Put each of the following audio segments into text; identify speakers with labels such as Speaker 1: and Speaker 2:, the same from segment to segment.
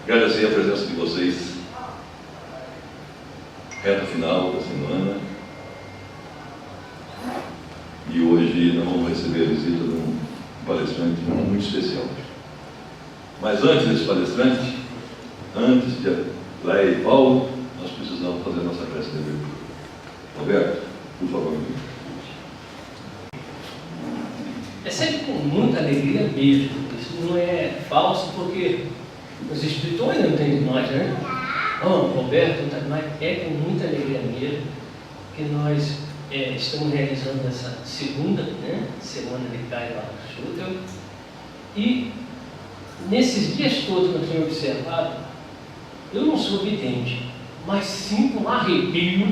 Speaker 1: Agradecer a presença de vocês, reta final da semana, e hoje nós vamos receber a visita de um palestrante muito especial. Mas antes desse palestrante, antes de Leia e Paulo, nós precisamos fazer a nossa prece de abertura. Roberto, por favor.
Speaker 2: É sempre com muita alegria mesmo. Isso não é falso, porque os espirituais não tem de nós, né? Não, Roberto, mas é com muita alegria mesmo que nós estamos realizando essa segunda, né, semana de Caio Schutel. E nesses dias todos que nós temos observado, eu não sou vidente, mas sinto um arrepio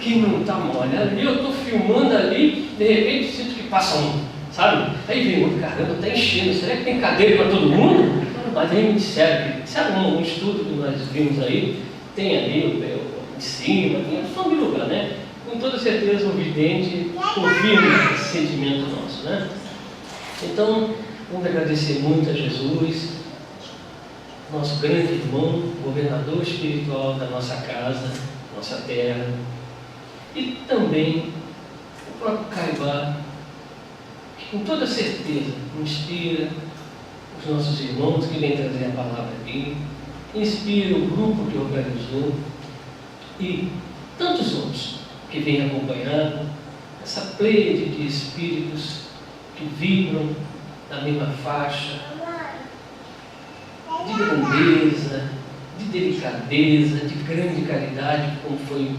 Speaker 2: que não está mole. Ali eu estou filmando ali, de repente sinto que passa um, sabe? Aí vem outro, caramba, está enchendo, será que tem cadeira para todo mundo? Mas aí me disseram que, sabe um estudo que nós vimos aí, tem ali o de cima, tem a fome de lugar, né? Com toda certeza o vidente confirma esse sentimento nosso, né? Então, vamos agradecer muito a Jesus, nosso grande irmão, governador espiritual da nossa casa, nossa terra, e também o próprio Caibá, que com toda certeza inspira os nossos irmãos que vêm trazer a palavra aqui, inspira o grupo que organizou e tantos outros que vêm acompanhando essa pleiade de espíritos que vibram na mesma faixa de grandeza, de delicadeza, de grande caridade, como foi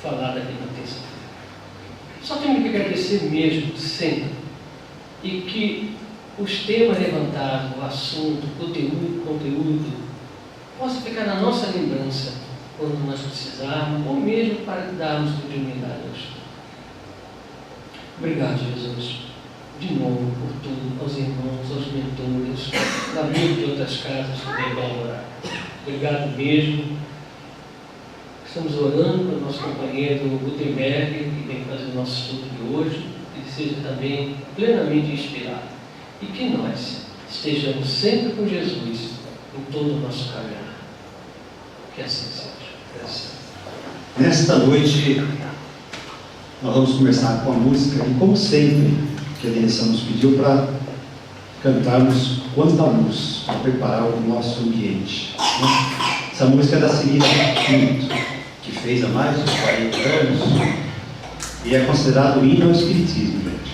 Speaker 2: falado aqui no texto. Só temos que agradecer mesmo, sempre, e que os temas levantados, o assunto, o conteúdo, possa ficar na nossa lembrança quando nós precisarmos, ou mesmo para darmos continuidade ao estudo. Obrigado, Jesus, de novo por tudo, aos irmãos, aos mentores, da vida de outras casas que vêm colaborar. Obrigado mesmo. Estamos orando para o nosso companheiro Gutenberg, que vem fazer o nosso estudo de hoje, que ele seja também plenamente inspirado. E que nós estejamos sempre com Jesus em todo o nosso caminhar. Que assim seja. Graças.
Speaker 3: Nesta noite, nós vamos começar com a música, e como sempre, que a direção nos pediu para cantarmos Quanta Luz, para preparar o nosso ambiente. Essa música é da Celina Pinto, que fez há mais de 40 anos, e é considerado hino ao Espiritismo, gente.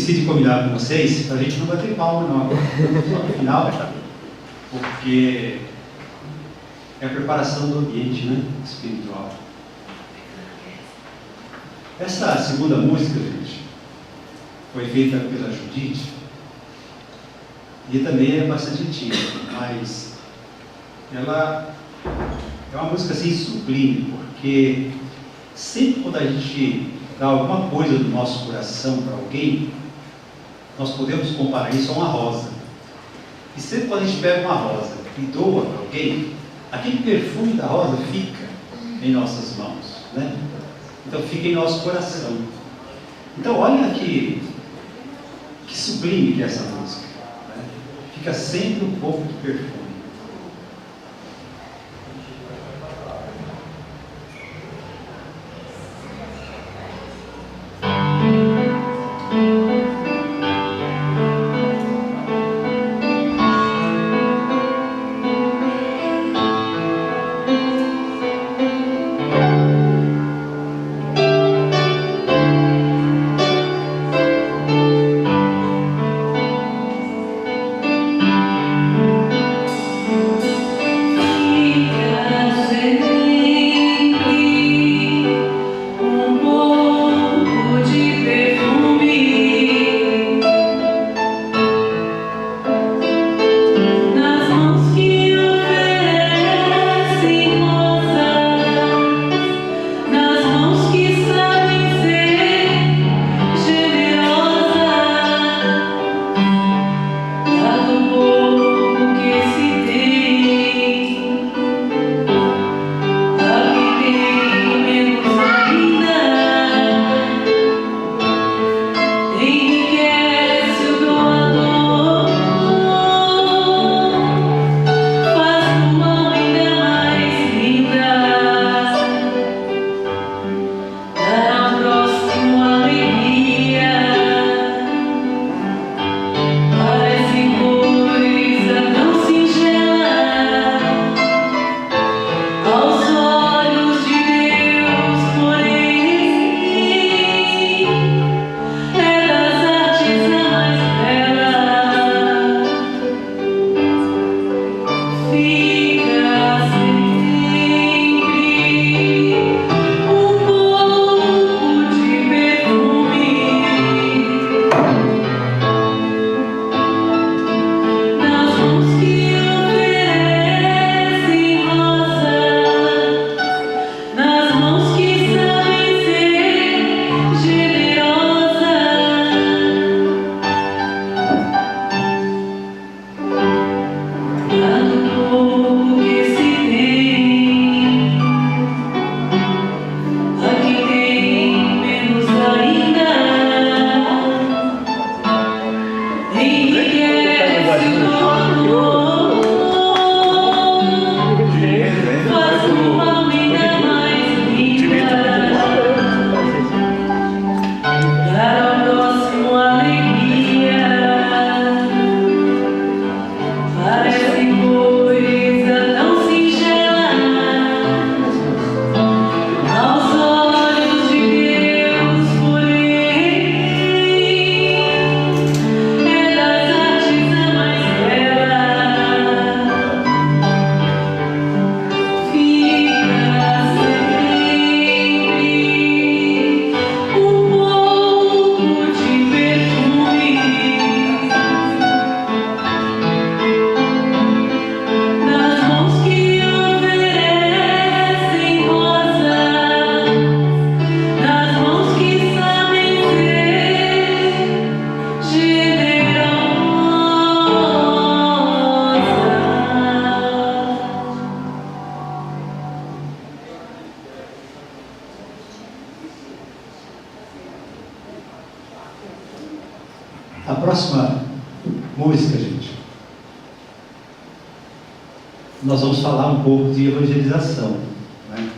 Speaker 3: esqueci de combinar com vocês, a gente não bater palma não agora, só no final, porque é a preparação do ambiente, né, espiritual. Essa segunda música, gente, foi feita pela Judite, e também é bastante antiga, mas ela é uma música assim sublime, porque sempre quando a gente dá alguma coisa do nosso coração para alguém, nós podemos comparar isso a uma rosa. E sempre quando a gente pega uma rosa e doa para alguém, aquele perfume da rosa fica em nossas mãos, né? Então fica em nosso coração. Então olha que sublime que é essa música, né? Fica sempre um pouco de perfume. A próxima música, gente, nós vamos falar um pouco de evangelização, né?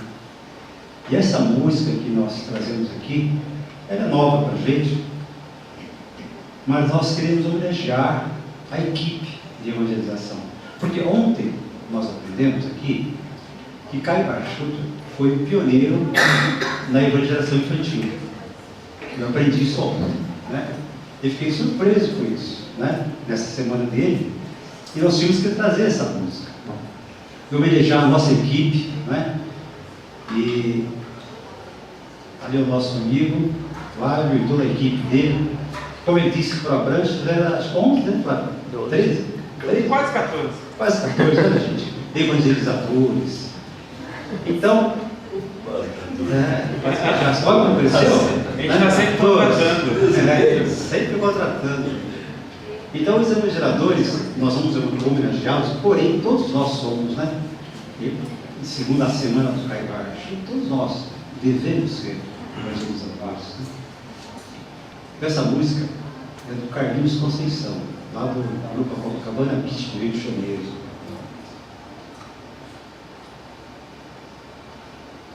Speaker 3: E essa música que nós trazemos aqui, ela é nova para a gente, mas nós queremos homenagear a equipe de evangelização. Porque ontem nós aprendemos aqui que Caio Barchuto foi o pioneiro na evangelização infantil. Eu aprendi isso ontem, né? E fiquei surpreso com isso, né? Nessa semana dele. E nós tínhamos que trazer essa música. E homenagear a nossa equipe, né? E ali o nosso amigo, Flávio e toda a equipe dele. Como ele disse para a Branches, era acho que 11, né, Flávio? 13?
Speaker 4: Quase 14.
Speaker 3: Quase 14, né, gente? Evangelizadores. Então, já só aconteceu?
Speaker 4: A gente está sempre contratando.
Speaker 3: Sempre contratando. Então, os evangelizadores, nós vamos homenageá-los, porém, todos nós somos, né? E, segundo a semana do Caibar, todos nós devemos ser evangelizadores. Né? Essa música é do Carlinhos Conceição, lá do grupo Copacabana Beach, do Rio de Janeiro.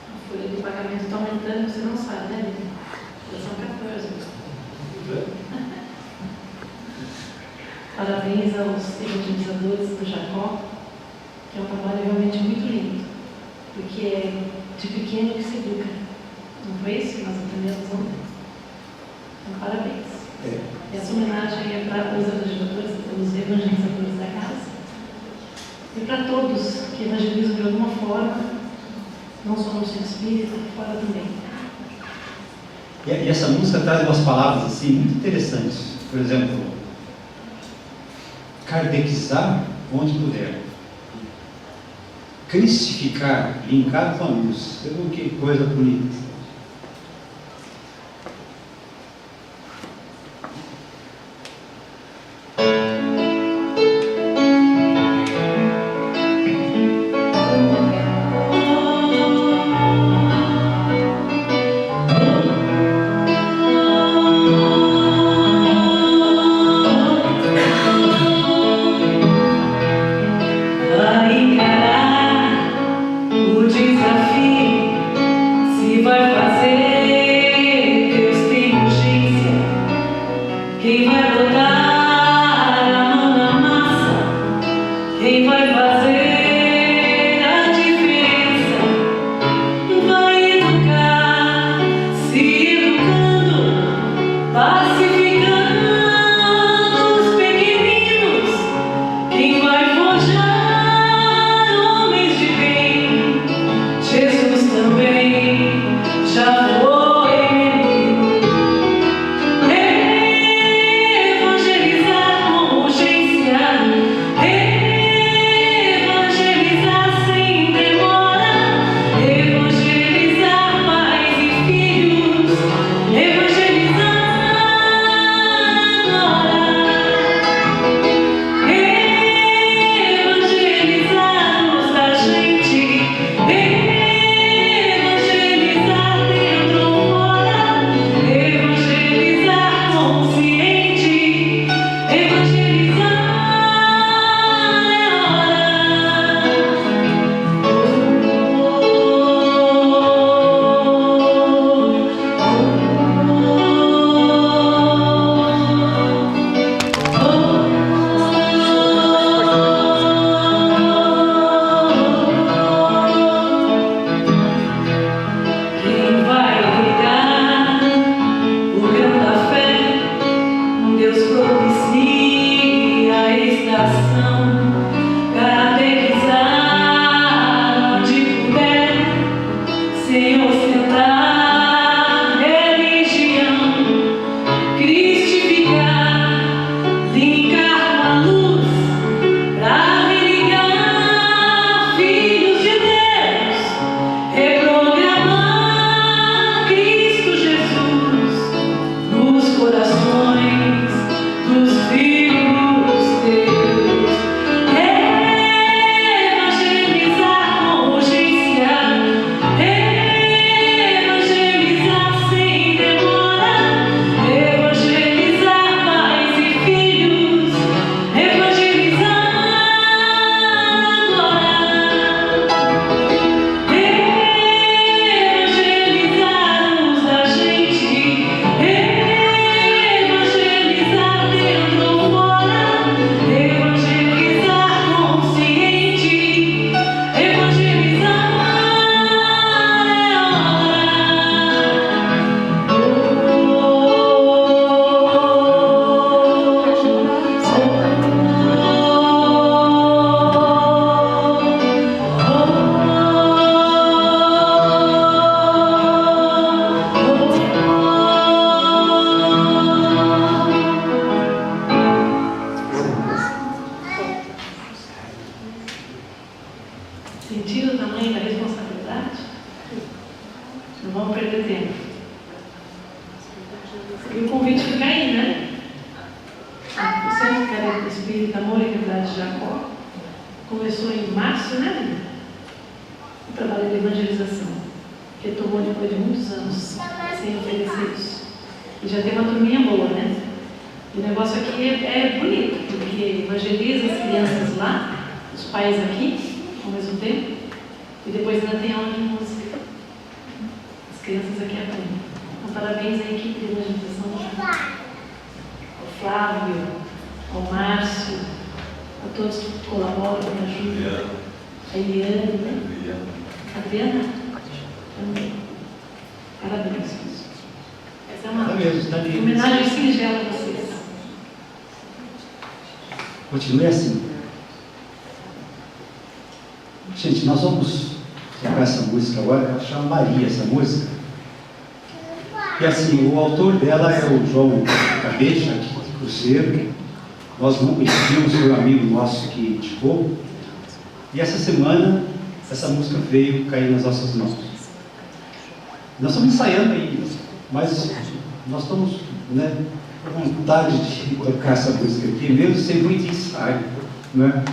Speaker 5: A folha de pagamento está aumentando, você não sabe, né, Lívia? Já são 14. Parabéns aos evangelizadores do Jacó, que é um trabalho realmente muito lindo, porque é de pequeno que se educa. Não foi isso que nós entendemos ontem? Então, parabéns. Essa homenagem é para os evangelizadores da casa e para todos que evangelizam de alguma forma, não só no centro espírita, fora também.
Speaker 3: E essa música traz umas palavras assim muito interessantes. Por exemplo, kardecizar onde puder. Cristificar, linkar com a luz. Você viu que coisa bonita.
Speaker 5: Vai encarar o desafio, se vai verdade? Não vamos perder tempo. E o convite fica aí, né? O Centro Espírita Amor e Verdade de Jacó começou em março, né? O trabalho de evangelização, que tomou depois de muitos anos sem oferecidos. E já tem uma turminha boa, né? O negócio aqui é bonito, porque evangeliza as crianças lá, os pais aqui, ao mesmo tempo, e depois ainda tem aula de música. As crianças aqui aprendem. Então, parabéns à equipe de evangelização, ao Flávio, ao Márcio, a todos que colaboram, me ajudam, a Eliane, né? A Adriana também. Parabéns. Essa é uma homenagem singela a vocês.
Speaker 3: Continue assim. Gente, nós vamos tocar essa música agora, ela chama Maria, essa música. E assim, o autor dela é o João Cabeça, aqui de Cruzeiro. Nós não conhecíamos, foi um amigo nosso que indicou. E essa semana, essa música veio cair nas nossas mãos. Nós estamos ensaiando ainda, mas nós estamos, né, com vontade de tocar essa música aqui, mesmo sem muito ensaio, né?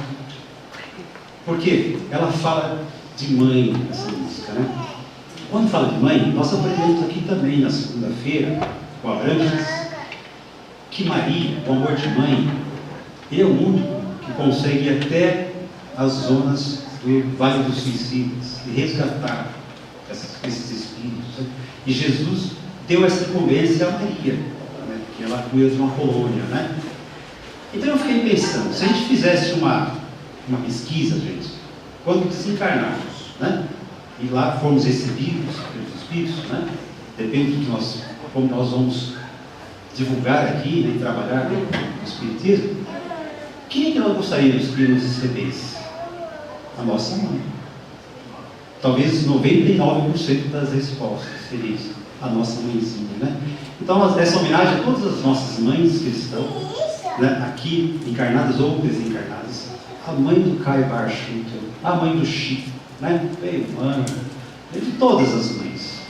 Speaker 3: Porque ela fala de mãe, essa música, né? Quando fala de mãe, nós aprendemos aqui também na segunda-feira, com a Abrantes, que Maria, o amor de mãe, é o único que consegue ir até as zonas do Vale dos Suicidas e resgatar esses espíritos. Né? E Jesus deu essa incumbência a Maria, né? Que ela cuida de uma colônia, né? Então eu fiquei pensando, se a gente fizesse uma pesquisa, gente, quando desencarnarmos, né? E lá fomos recebidos pelos espíritos, né? Depende de nós, como nós vamos divulgar aqui, né, e trabalhar no Espiritismo, quem é que nós gostaríamos que nos recebesse? A nossa mãe. Talvez 99% das respostas seria isso, a nossa mãezinha, né? Então, essa homenagem a todas as nossas mães que estão, né, aqui, encarnadas ou desencarnadas, a mãe do Caio Barchuto, a mãe do Chico, né? Mãe, de todas as mães.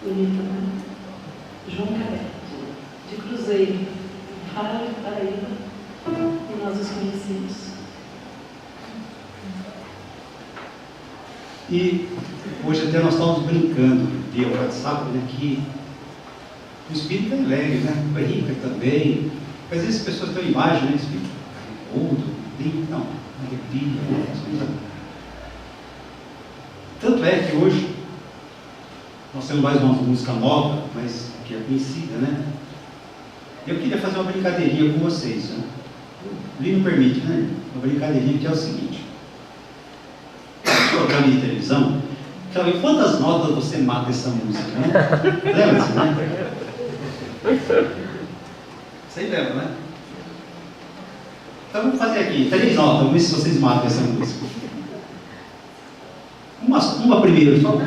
Speaker 5: bonita, né? João Caré, de Cruzeiro, Paraíba, e nós os conhecemos.
Speaker 3: E hoje até nós estávamos brincando via WhatsApp, né, que o espírito é alegre, né? Brinca também. Às vezes as pessoas têm uma imagem, né? Espírito mudo, brinca, não, alegria, né? Tanto é que hoje nós temos mais uma música nova, mas que é conhecida, né? Eu queria fazer uma brincadeirinha com vocês, né? O livro permite, né? Uma brincadeirinha que é o seguinte: programa de televisão, quero ver quantas notas você mata essa música, né? Lembra-se, né? Você lembra, né? Então vamos fazer aqui 3 notas, vamos ver se vocês matam essa música. Uma primeiro, só.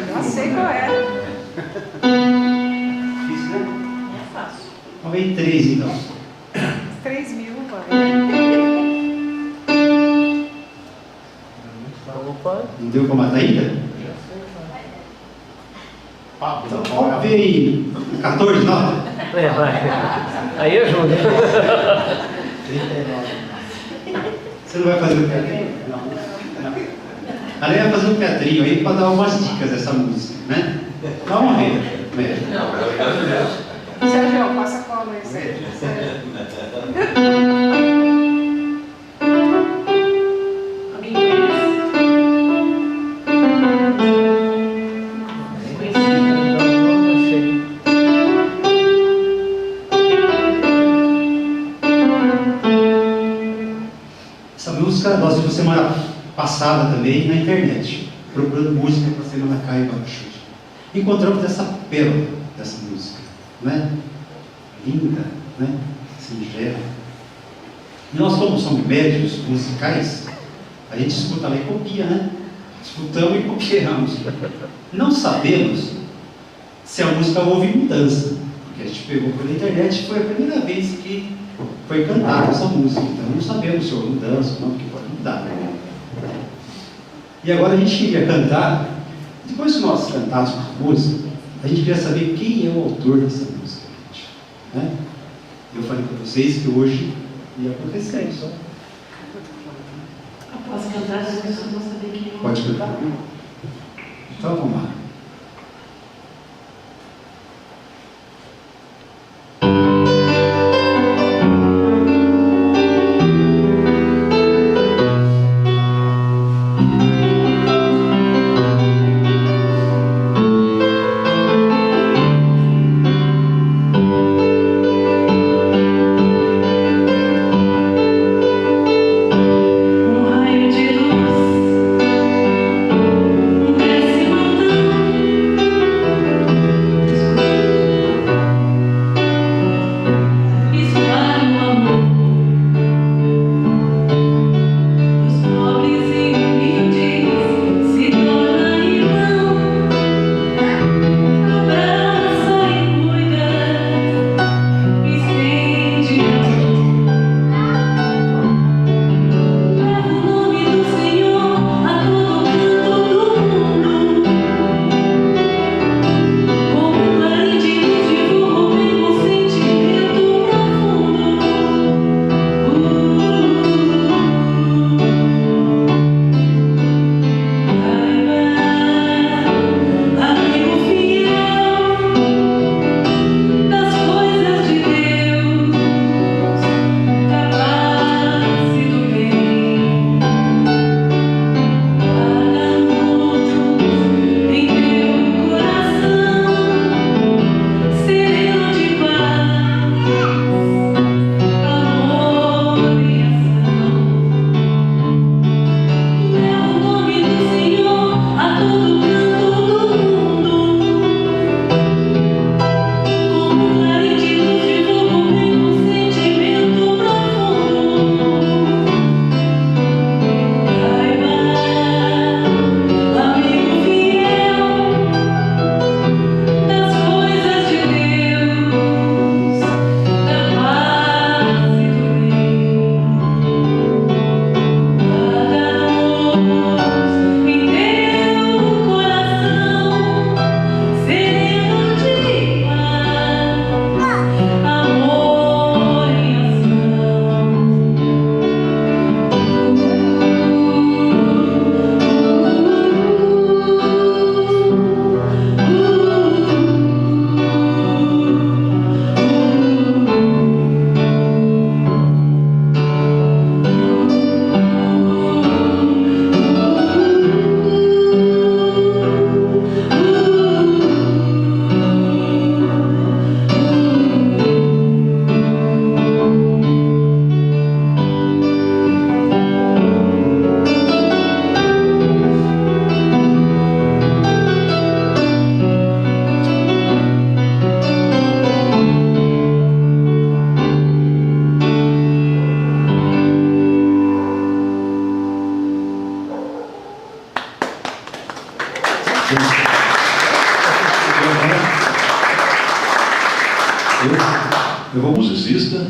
Speaker 6: Já sei qual é.
Speaker 3: Difícil, né?
Speaker 5: É fácil.
Speaker 3: Então vem 3 então.
Speaker 6: 3.000, vai.
Speaker 2: Opa,
Speaker 3: Não deu para matar ainda? Então vamos ver aí 14 notas.
Speaker 2: vai. Aí ajuda.
Speaker 3: Você não vai fazer o teatrinho? Não. Ela vai fazer um teatrinho aí para dar umas dicas dessa música, né? Dá uma vez.
Speaker 6: Sérgio, passa a cola aí.
Speaker 5: Alguém conhece?
Speaker 3: Essa música nós vimos semana passada também na internet, procurando música para Semana Cai Baixo. Encontramos essa pérola dessa música, né? Linda, né? Singela. E nós, como somos médios musicais, a gente escuta lá e copia, né? Escutamos e copiamos. Não sabemos se a música houve mudança, porque a gente pegou pela internet e foi a primeira vez que foi cantada essa música. Então não sabemos se houve mudança ou não, porque pode mudar. E agora a gente queria cantar. Depois que nós cantássemos a música, a gente queria saber quem é o autor dessa música, gente, né? Eu falei para vocês que hoje ia acontecer isso.
Speaker 5: Após cantar, as pessoas vão saber quem é o
Speaker 3: Pode cantar? Então vamos lá.
Speaker 5: Um raio de luz desce mandando espalhar o amor dos pobres e humildes.
Speaker 3: Eu vou...
Speaker 1: Musicista,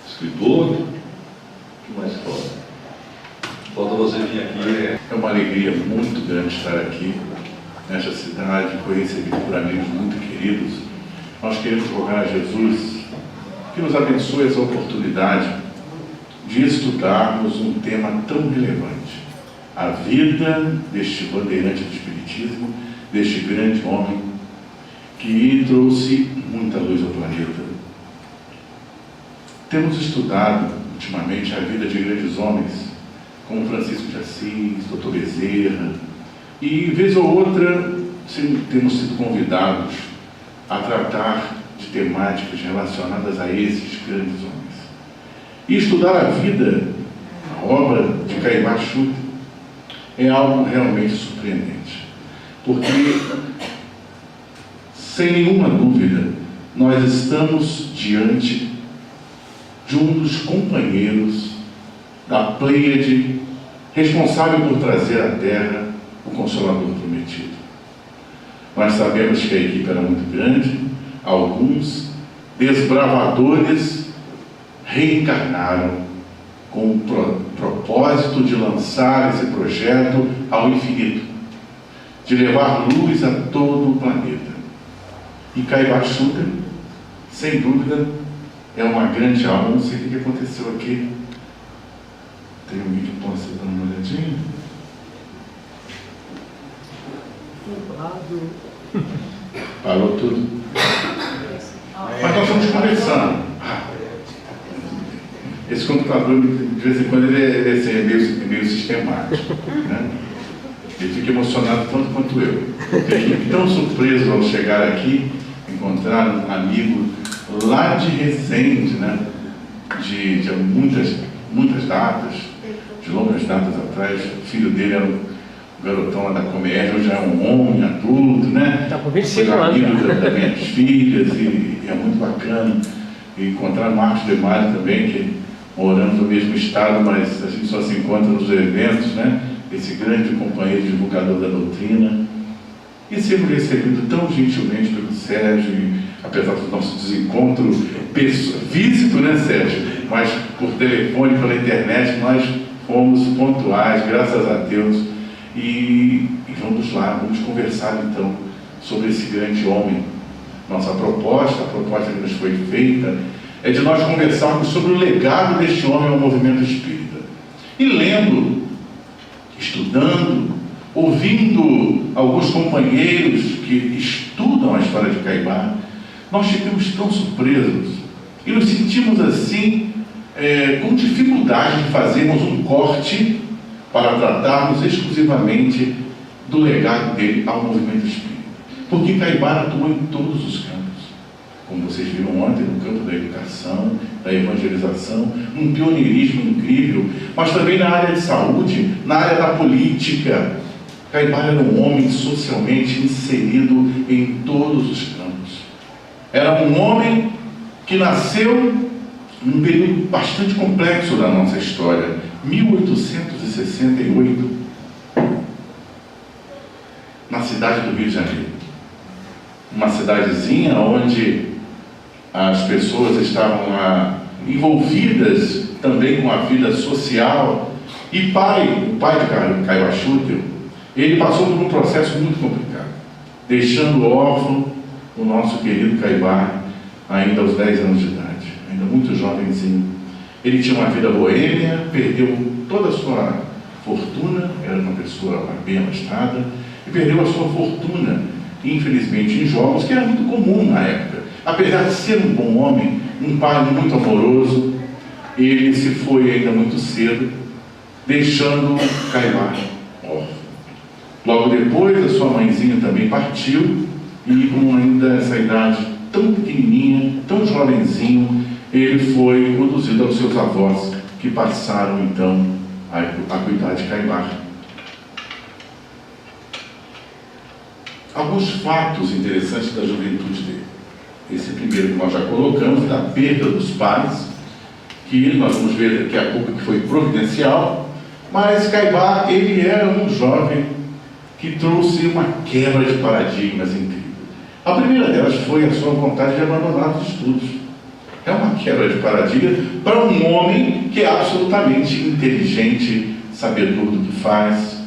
Speaker 1: escritor, o que mais falta? Falta você vir aqui.
Speaker 7: É uma alegria muito grande estar aqui, nesta cidade, foi recebido por amigos muito queridos. Nós queremos rogar a Jesus que nos abençoe essa oportunidade de estudarmos um tema tão relevante. A vida deste bandeirante do Espiritismo, deste grande homem que trouxe muita luz ao planeta. Temos estudado ultimamente a vida de grandes homens, como Francisco de Assis, Dr. Bezerra, e vez ou outra temos sido convidados a tratar de temáticas relacionadas a esses grandes homens. E estudar a vida, a obra de Caibá Schutter, é algo realmente surpreendente, porque, sem nenhuma dúvida, nós estamos diante de um dos companheiros da Pleiade responsável por trazer à Terra o Consolador prometido. Nós sabemos que a equipe era muito grande, alguns desbravadores reencarnaram com o propósito de lançar esse projeto ao infinito, de levar luz a todo o planeta. E Caibá Schutter, sem dúvida, é uma grande alma. Não sei o que aconteceu aqui. Tem um vídeo que posso dar uma olhadinha? Parou tudo. Mas nós estamos conversando. Esse computador, de vez em quando, ele é assim, meio sistemático, né? Ele fica emocionado tanto quanto eu. Fiquei tão surpreso ao chegar aqui, encontrar um amigo lá de Resende, né? De muitas datas, de longas datas atrás. O filho dele era um garotão lá da Comércio, hoje já é um homem adulto, né?
Speaker 2: Está com 25
Speaker 7: foi
Speaker 2: anos.
Speaker 7: amigo das minhas filhas, e é muito bacana. E encontrar Marcos de Mário também, que moramos no mesmo estado, mas a gente só se encontra nos eventos, né? Esse grande companheiro divulgador da doutrina. E sempre recebido tão gentilmente pelo Sérgio, e, apesar do nosso desencontro físico, né, Sérgio? Mas por telefone, pela internet, nós fomos pontuais, graças a Deus. E vamos lá, vamos conversar então sobre esse grande homem. Nossa proposta, a proposta que nos foi feita, é de nós conversarmos sobre o legado deste homem ao movimento espírita. E lendo, estudando, ouvindo alguns companheiros que estudam a história de Caibá, nós ficamos tão surpresos e nos sentimos assim, com dificuldade de fazermos um corte para tratarmos exclusivamente do legado dele ao movimento espírita. Porque Caibá atuou em todos os campos, como vocês viram ontem, no campo da educação, da evangelização, um pioneirismo incrível, mas também na área de saúde, na área da política. Caibá era um homem socialmente inserido em todos os campos. Era um homem que nasceu num período bastante complexo da nossa história, 1868, na cidade do Rio de Janeiro. Uma cidadezinha onde as pessoas estavam envolvidas também com a vida social. E o pai de Caibá Schutter, ele passou por um processo muito complicado, deixando órfão o nosso querido Caibá, ainda aos 10 anos de idade, ainda muito jovenzinho. Ele tinha uma vida boêmia, perdeu toda a sua fortuna, era uma pessoa bem abastada, e perdeu a sua fortuna, infelizmente, em jogos, que era muito comum na época. Apesar de ser um bom homem, um pai muito amoroso, ele se foi ainda muito cedo, deixando Caibá órfão. Logo depois, a sua mãezinha também partiu, e com ainda essa idade tão pequenininha, tão jovenzinho, ele foi conduzido aos seus avós, que passaram então a cuidar de Caibá. Alguns fatos interessantes da juventude dele. Esse primeiro que nós já colocamos, da perda dos pais, que nós vamos ver daqui a pouco que foi providencial, mas Caibá, ele era um jovem que trouxe uma quebra de paradigmas incrível. A primeira delas foi a sua vontade de abandonar os estudos. É uma quebra de paradigma para um homem que é absolutamente inteligente, sabedor do que faz,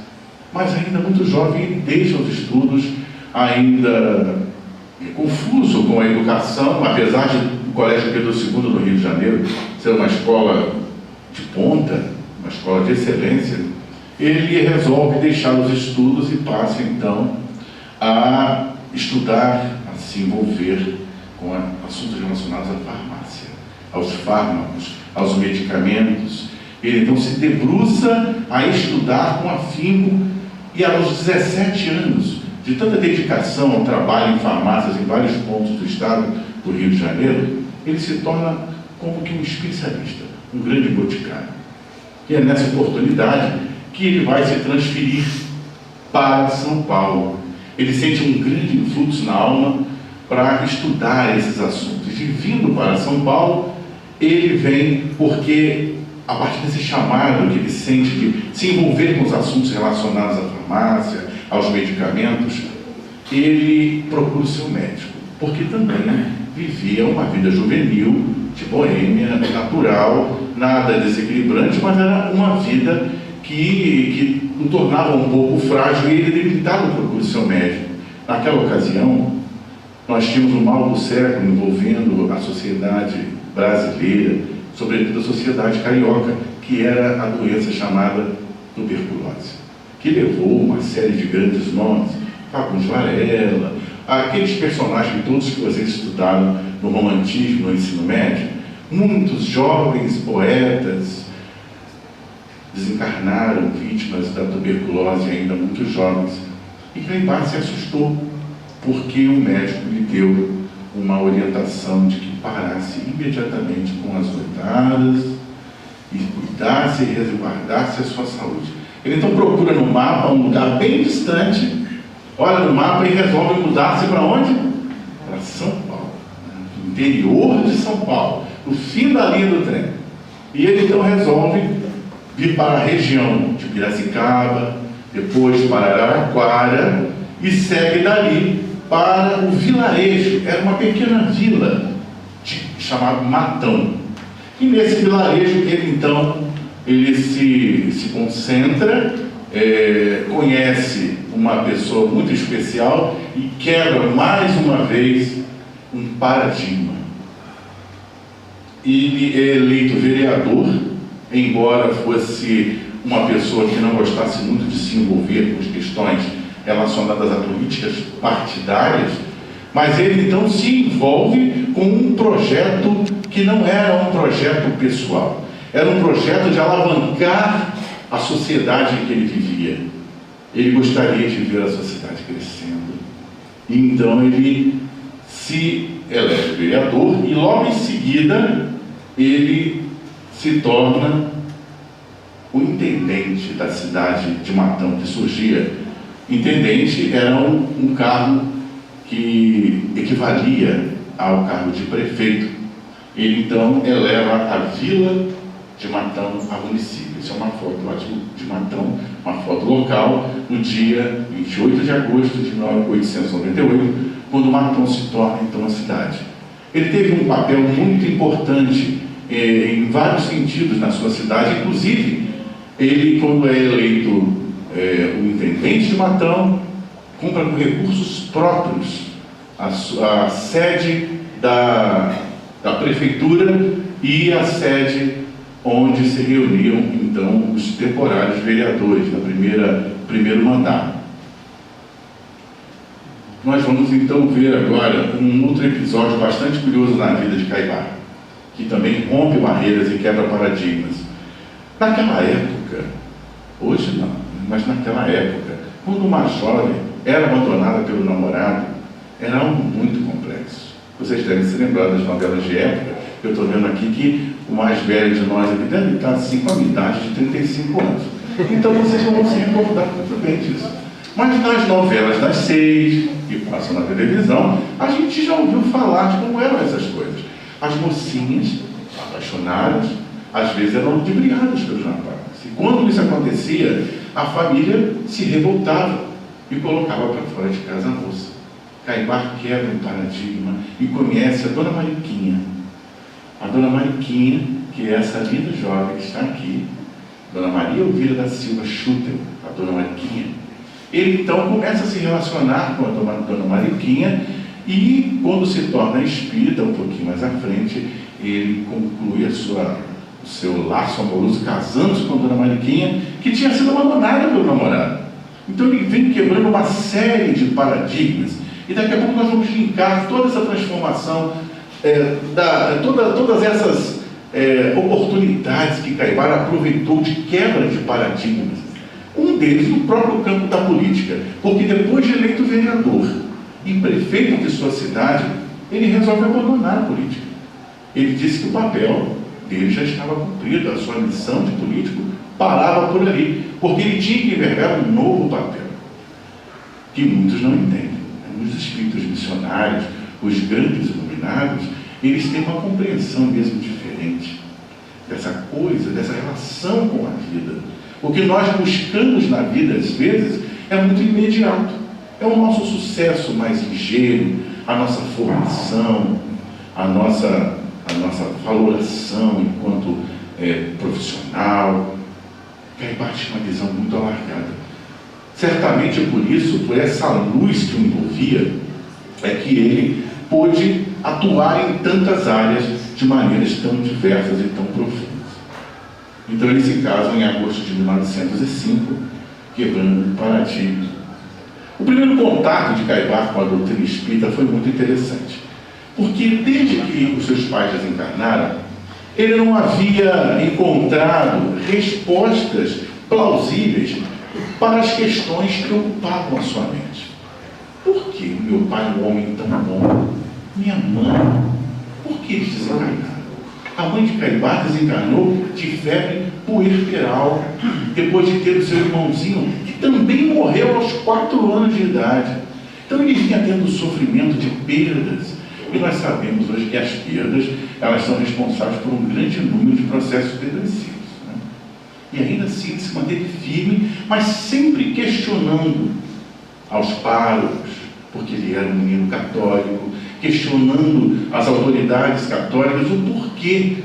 Speaker 7: mas ainda muito jovem. Ele deixa os estudos, ainda confuso com a educação, apesar de o Colégio Pedro II no Rio de Janeiro ser uma escola de ponta, uma escola de excelência. Ele resolve deixar os estudos e passa então a estudar, a se envolver com assuntos relacionados à farmácia, aos fármacos, aos medicamentos. Ele então se debruça a estudar com afinco e aos 17 anos, de tanta dedicação ao trabalho em farmácias em vários pontos do estado do Rio de Janeiro, ele se torna como que um especialista, um grande boticário. E é nessa oportunidade que ele vai se transferir para São Paulo. Ele sente um grande influxo na alma para estudar esses assuntos. E vindo para São Paulo, ele vem porque, a partir desse chamado que ele sente de se envolver com os assuntos relacionados à farmácia, aos medicamentos, ele procura o seu médico, porque também vivia uma vida juvenil, de boêmia, natural, nada desequilibrante, mas era uma vida que o tornava um pouco frágil, e ele debilitado procura o seu médico. Naquela ocasião, nós tínhamos o mal do século envolvendo a sociedade brasileira, sobretudo a sociedade carioca, que era a doença chamada tuberculose, que levou uma série de grandes nomes, Fagundes Varela, aqueles personagens todos que vocês estudaram no romantismo, no ensino médio. Muitos jovens poetas desencarnaram vítimas da tuberculose, ainda muito jovens, e Cleibart se assustou, porque o médico lhe deu uma orientação de que parasse imediatamente com as noitadas e cuidasse e resguardasse a sua saúde. Ele então procura no mapa um lugar bem distante, olha no mapa e resolve mudar-se para onde? Para São Paulo, no interior de São Paulo, no fim da linha do trem. E ele então resolve vir para a região de Piracicaba, depois para Araraquara, e segue dali para o vilarejo. Era uma pequena vila chamada Matão. E nesse vilarejo ele se concentra, conhece uma pessoa muito especial e quebra mais uma vez um paradigma. Ele é eleito vereador, embora fosse uma pessoa que não gostasse muito de se envolver com as questões relacionadas a políticas partidárias, mas ele então se envolve com um projeto que não era um projeto pessoal, era um projeto de alavancar a sociedade em que ele vivia. Ele gostaria de ver a sociedade crescendo. E então ele se elege vereador e logo em seguida ele se torna o intendente da cidade de Matão, que surgia. Intendente era um cargo que equivalia ao cargo de prefeito. Ele então eleva a vila de Matão a município. Isso é uma foto lá de Matão, uma foto local, no dia 28 de agosto de 1898, quando Matão se torna então a cidade. Ele teve um papel muito importante em vários sentidos na sua cidade, inclusive ele, quando é eleito o intendente de Matão, compra com recursos próprios a sede da prefeitura e a sede onde se reuniam então os temporários vereadores na primeiro mandato. Nós vamos então ver agora um outro episódio bastante curioso na vida de Cleibart, que também rompe barreiras e quebra paradigmas. Naquela época, hoje não, mas naquela época, quando uma jovem era abandonada pelo namorado, era algo muito complexo. Vocês devem se lembrar das novelas de época. Eu estou vendo aqui que o mais velho de nós aqui deve estar assim com a minha idade de 35 anos. Então vocês vão se recordar muito bem disso. Mas nas novelas das 6, que passam na televisão, a gente já ouviu falar de como eram essas coisas. As mocinhas, apaixonadas, às vezes eram ludibriadas pelos rapazes. E quando isso acontecia, a família se revoltava. e colocava para fora de casa a moça. Caibar quebra um paradigma e conhece a Dona Mariquinha. A Dona Mariquinha, que é essa linda jovem que está aqui, Dona Maria Elvira da Silva Schutel, a Dona Mariquinha. Ele então começa a se relacionar com a Dona Mariquinha e, quando se torna espírita, um pouquinho mais à frente, ele conclui o seu laço amoroso casando-se com a Dona Mariquinha, que tinha sido abandonada pelo namorado. Então ele vem quebrando uma série de paradigmas e daqui a pouco nós vamos linkar toda essa transformação, todas essas oportunidades que Caibar aproveitou de quebra de paradigmas. Um deles no próprio campo da política, porque depois de eleito vereador e prefeito de sua cidade, ele resolve abandonar a política. Ele disse que o papel dele já estava cumprido, a sua missão de político parava por ali, porque ele tinha que envergar um novo papel, que muitos não entendem. Os espíritos missionários, os grandes iluminados, eles têm uma compreensão mesmo diferente dessa coisa, dessa relação com a vida. O que nós buscamos na vida, às vezes, é muito imediato. É o nosso sucesso mais ligeiro, a nossa formação, a nossa valoração enquanto profissional. Caibar tinha uma visão muito alargada. Certamente por isso, por essa luz que o envolvia, é que ele pôde atuar em tantas áreas de maneiras tão diversas e tão profundas. Então eles se casam em agosto de 1905, quebrando o paradigma. O primeiro contato de Caibar com a doutrina espírita foi muito interessante, porque desde que os seus pais desencarnaram, ele não havia encontrado respostas plausíveis para as questões que ocupavam a sua mente. Por que meu pai é um homem tão bom? Minha mãe, por que eles desencarnaram? A mãe de Caibar desencarnou de febre puerperal, depois de ter o seu irmãozinho, que também morreu aos 4 anos de idade. Então ele vinha tendo sofrimento de perdas, e nós sabemos hoje que as perdas, elas são responsáveis por um grande número de processos depressivos. E ainda assim ele se manteve firme, mas sempre questionando aos párocos, porque ele era um menino católico, questionando as autoridades católicas o porquê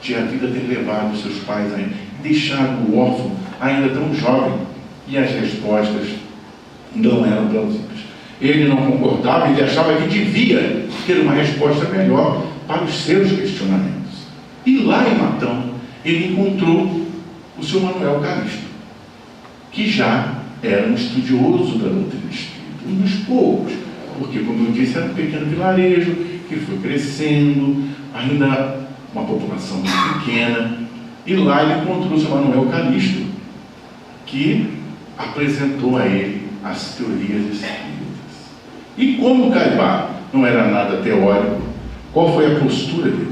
Speaker 7: de a vida ter levado os seus pais a deixado o órfão ainda tão jovem, e as respostas não eram plausíveis. Ele não concordava, ele achava que devia ter uma resposta melhor para os seus questionamentos. E lá em Matão, ele encontrou o seu Manuel Calixto, que já era um estudioso da doutrina espírita, um dos poucos, porque, como eu disse, era um pequeno vilarejo que foi crescendo, ainda uma população muito pequena, e lá ele encontrou o seu Manuel Calixto, que apresentou a ele as teorias espíritas. E como Caibar não era nada teórico, qual foi a postura dele?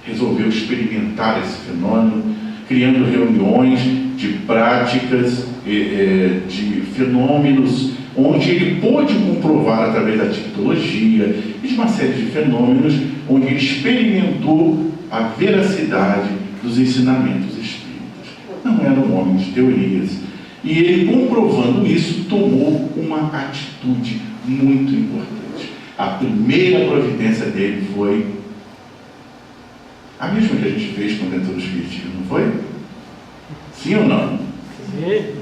Speaker 7: Resolveu experimentar esse fenômeno, criando reuniões de práticas, de fenômenos, onde ele pôde comprovar através da tictologia e de uma série de fenômenos, onde ele experimentou a veracidade dos ensinamentos espíritas. Não era um homem de teorias. E ele, comprovando isso, tomou uma atitude muito importante. A primeira providência dele foi a mesma que a gente fez com dentro do Espiritismo, não foi? Sim ou não? Sim.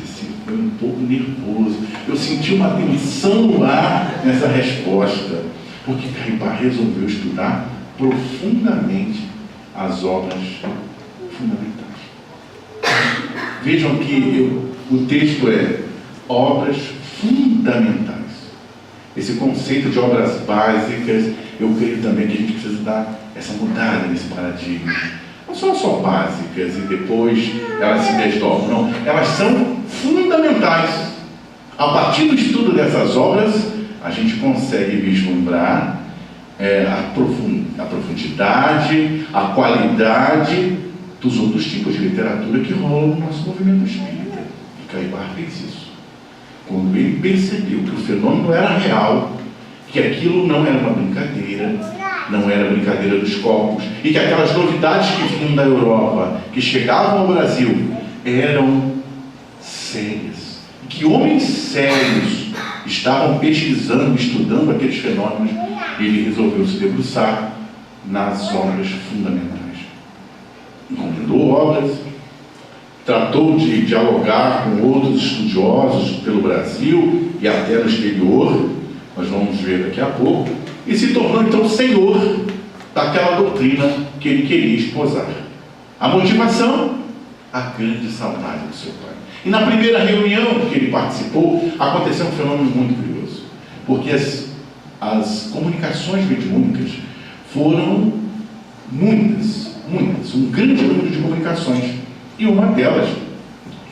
Speaker 7: Esse foi um pouco nervoso. Eu senti uma tensão no ar nessa resposta, porque Caibar resolveu estudar profundamente as obras fundamentais. Vejam que o texto é obras fundamentais. Esse conceito de obras básicas, eu creio também que a gente precisa dar essa mudada nesse paradigma. Não são só básicas e depois elas se desdobram, não. Elas são fundamentais. A partir do estudo dessas obras, a gente consegue vislumbrar a profundidade, a qualidade dos outros tipos de literatura que rolam no nosso movimento espírita. E Caibar fez isso. Quando ele percebeu que o fenômeno era real, que aquilo não era uma brincadeira, não era brincadeira dos copos, e que aquelas novidades que vinham da Europa, que chegavam ao Brasil, eram sérias, e que homens sérios estavam pesquisando, estudando aqueles fenômenos, ele resolveu se debruçar nas obras fundamentais. Encomendou obras, tratou de dialogar com outros estudiosos pelo Brasil e até no exterior, nós vamos ver daqui a pouco, e se tornou então senhor daquela doutrina que ele queria esposar. A motivação? A grande saudade do seu pai. E na primeira reunião que ele participou, aconteceu um fenômeno muito curioso, porque as comunicações mediúnicas foram muitas, um grande número de comunicações, e uma delas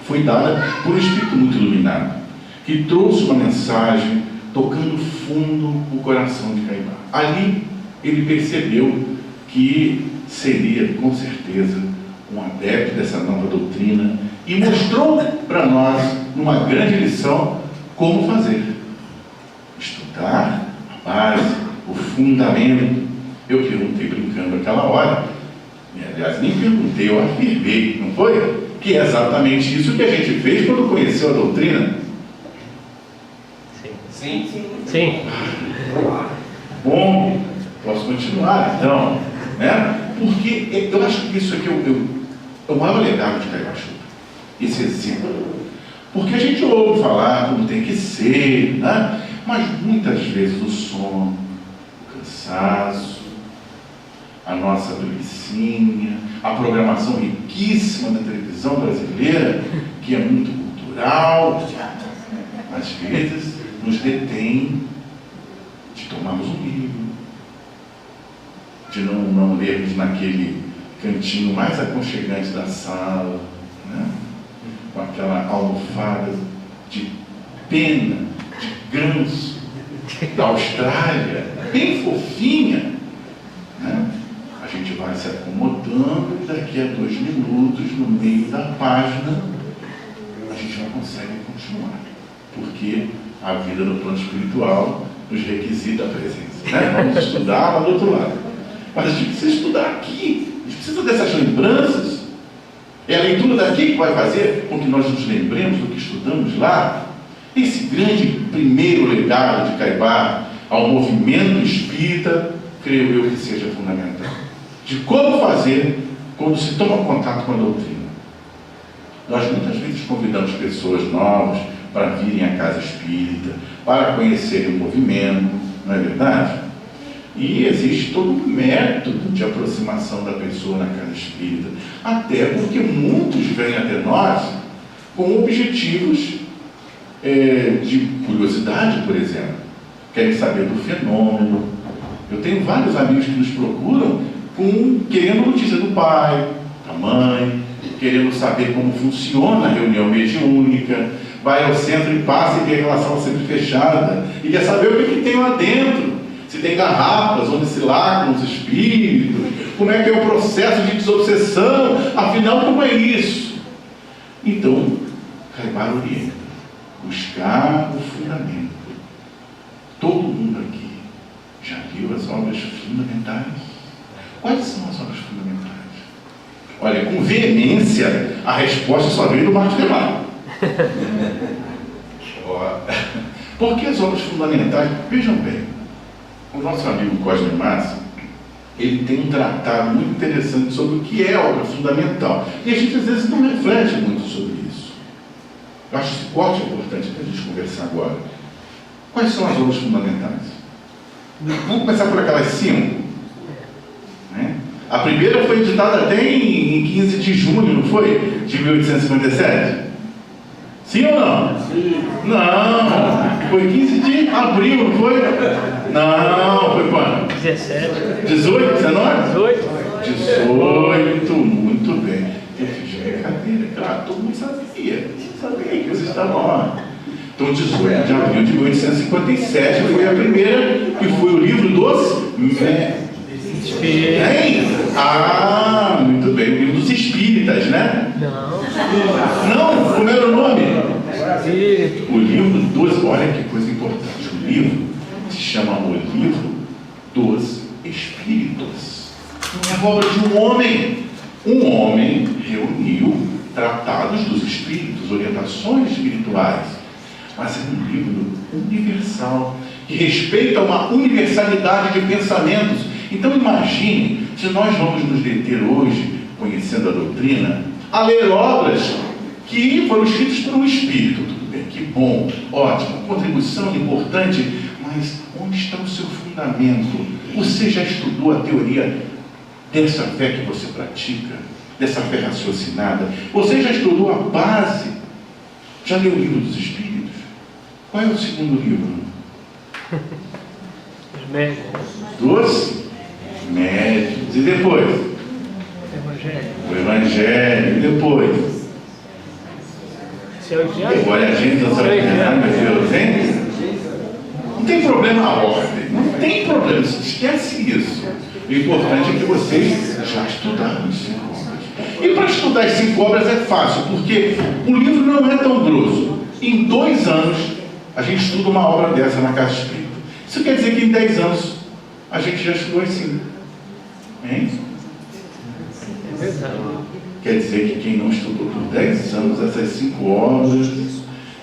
Speaker 7: foi dada por um espírito muito iluminado, que trouxe uma mensagem tocando fundo o coração de Caibá. Ali ele percebeu que seria, com certeza, um adepto dessa nova doutrina e mostrou para nós, numa grande lição, como fazer. Estudar a base, o fundamento. Eu perguntei brincando aquela hora, e, aliás, nem perguntei, eu afirmei, não foi? Que é exatamente isso que a gente fez quando conheceu a doutrina.
Speaker 4: Sim.
Speaker 2: Sim.
Speaker 7: Bom, posso continuar então, né? Porque eu acho que isso aqui é o maior legado de Caibá Chuta, esse exemplo. Porque a gente ouve falar como tem que ser, né? Mas muitas vezes o sono, o cansaço, a nossa preguicinha, a programação riquíssima da televisão brasileira, que é muito cultural, às vezes nos detém de tomarmos um livro, de não lermos naquele cantinho mais aconchegante da sala, né? Com aquela almofada de pena, de ganso, da Austrália, bem fofinha, né? A gente vai se acomodando e daqui a 2 minutos, no meio da página, a gente não consegue continuar, porque a vida no plano espiritual nos requisita a presença, né? Vamos estudar lá do outro lado, mas a gente precisa estudar aqui, a gente precisa dessas lembranças. É a leitura daqui que vai fazer com que nós nos lembremos do que estudamos lá. Esse grande primeiro legado de Caibá ao movimento espírita, creio eu que seja fundamental, de como fazer quando se toma contato com a doutrina. Nós muitas vezes convidamos pessoas novas para virem à casa espírita, para conhecerem o movimento, não é verdade? E existe todo um método de aproximação da pessoa na casa espírita, até porque muitos vêm até nós com objetivos de curiosidade, por exemplo. Querem saber do fenômeno. Eu tenho vários amigos que nos procuram querendo notícia do pai, da mãe, querendo saber como funciona a reunião mediúnica, vai ao centro e passa e vê aquela sala sempre fechada, e quer saber o que tem lá dentro. Se tem garrafas onde se lacram os espíritos, como é que é o processo de desobsessão, afinal, como é isso? Então, Caibá orienta, buscar o fundamento. Todo mundo aqui já viu as obras fundamentais? Quais são as obras fundamentais? Olha, com veemência, a resposta só veio do Marcos Demar. Por que as obras fundamentais? Vejam bem, o nosso amigo Cosme Massa, ele tem um tratado muito interessante sobre o que é obra fundamental. E a gente às vezes não reflete muito sobre isso. Eu acho esse corte importante para a gente conversar agora. Quais são as obras fundamentais? Vamos começar por aquelas 5. Né? A primeira foi editada até em 15 de junho, não foi? De 1857? Sim ou não? Sim. Não, foi 15 de abril, não foi? Não, foi quando?
Speaker 2: 17.
Speaker 7: 18, 19?
Speaker 2: 18.
Speaker 7: 18, muito bem. Eu fiz brincadeira, claro, todo mundo sabia que vocês estavam lá. Então, 18 de abril de 1857 foi a primeira, que foi o livro dos Ah, muito bem, o livro dos Espíritas, né? Não, como era o nome? O livro dos, olha que coisa importante, o livro se chama O Livro dos Espíritos. Não é obra de um homem. Um homem reuniu tratados dos espíritos, orientações espirituais, mas é um livro universal, que respeita uma universalidade de pensamentos. Então imagine, se nós vamos nos deter hoje, conhecendo a doutrina, a ler obras que foram escritas por um espírito. Tudo bem, que bom, ótimo, contribuição importante, mas onde está o seu fundamento? Você já estudou a teoria dessa fé que você pratica, dessa fé raciocinada? Você já estudou a base? Já leu o livro dos Espíritos? Qual é o segundo livro?
Speaker 2: Os médicos.
Speaker 7: Dos Médicos. E depois?
Speaker 2: Evangelho.
Speaker 7: O Evangelho. E depois?
Speaker 2: Seu diário.
Speaker 7: Olha, a gente não sabe nada, meu Deus, hein? Não tem problema a ordem. Não tem problema. Esquece isso. O importante é que vocês já estudaram as 5 obras. E para estudar as 5 obras é fácil, porque o livro não é tão grosso. Em 2 anos, a gente estuda uma obra dessa na Casa Espírita. Isso quer dizer que em 10 anos, a gente já estudou as 5. Hein?
Speaker 2: É verdade.
Speaker 7: Quer dizer que quem não estudou por 10 anos essas 5 obras,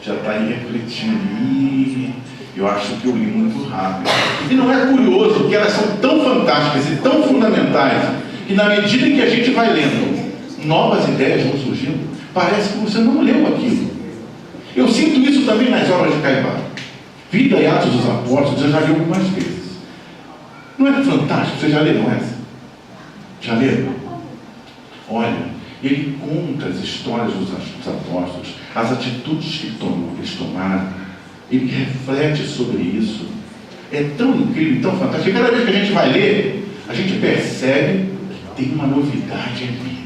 Speaker 7: já está aí refletindo. Ih, eu acho que eu li muito rápido. E não é curioso que elas são tão fantásticas e tão fundamentais, que na medida em que a gente vai lendo, novas ideias vão surgindo. Parece que você não leu aquilo. Eu sinto isso também nas obras de Caibá. Vida e Atos dos Apóstolos, eu já li algumas vezes. Não é fantástico? Vocês já leram essa? Já leram? Olha, ele conta as histórias dos apóstolos, as atitudes que eles tomaram. Ele reflete sobre isso. É tão incrível, tão fantástico. E cada vez que a gente vai ler, a gente percebe que tem uma novidade ali.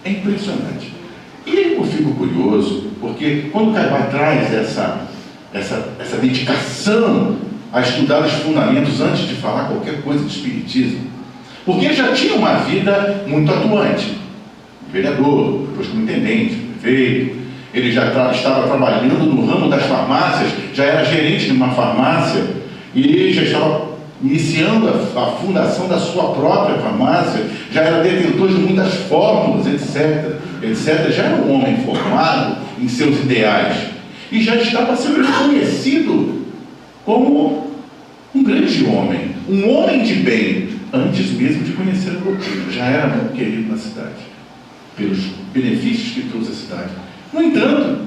Speaker 7: É impressionante. E eu fico curioso, porque quando o Caibá traz essa dedicação a estudar os fundamentos antes de falar qualquer coisa de espiritismo, porque ele já tinha uma vida muito atuante, vereador, depois como intendente, prefeito, ele já estava trabalhando no ramo das farmácias, já era gerente de uma farmácia e já estava iniciando a fundação da sua própria farmácia, já era detentor de muitas fórmulas, etc. Já era um homem formado em seus ideais e já estava sendo reconhecido como um grande homem, um homem de bem, antes mesmo de conhecer a doutrina. Já era muito querido na cidade, pelos benefícios que trouxe à cidade. No entanto,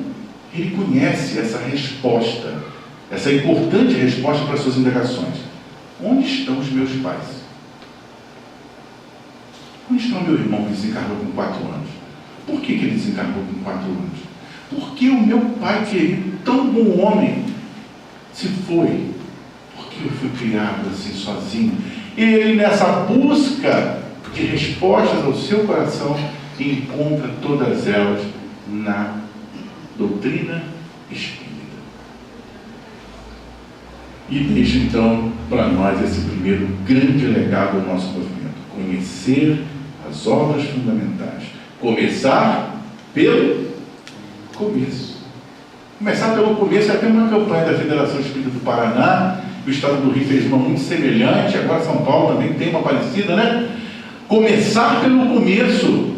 Speaker 7: ele conhece essa resposta, essa importante resposta para as suas indagações. Onde estão os meus pais? Onde está o meu irmão que desencarnou com 4 anos? Por que ele desencarnou com 4 anos? Porque o meu pai querido, tão bom homem, se foi. Porque eu fui criado assim sozinho. Ele, nessa busca de respostas ao seu coração, encontra todas elas na doutrina espírita. E deixa então para nós esse primeiro grande legado do nosso movimento: conhecer as obras fundamentais. Começar pelo começo. Começar pelo começo é até uma campanha da Federação Espírita do Paraná. O Estado do Rio fez uma muito semelhante, agora São Paulo também tem uma parecida, né? Começar pelo começo.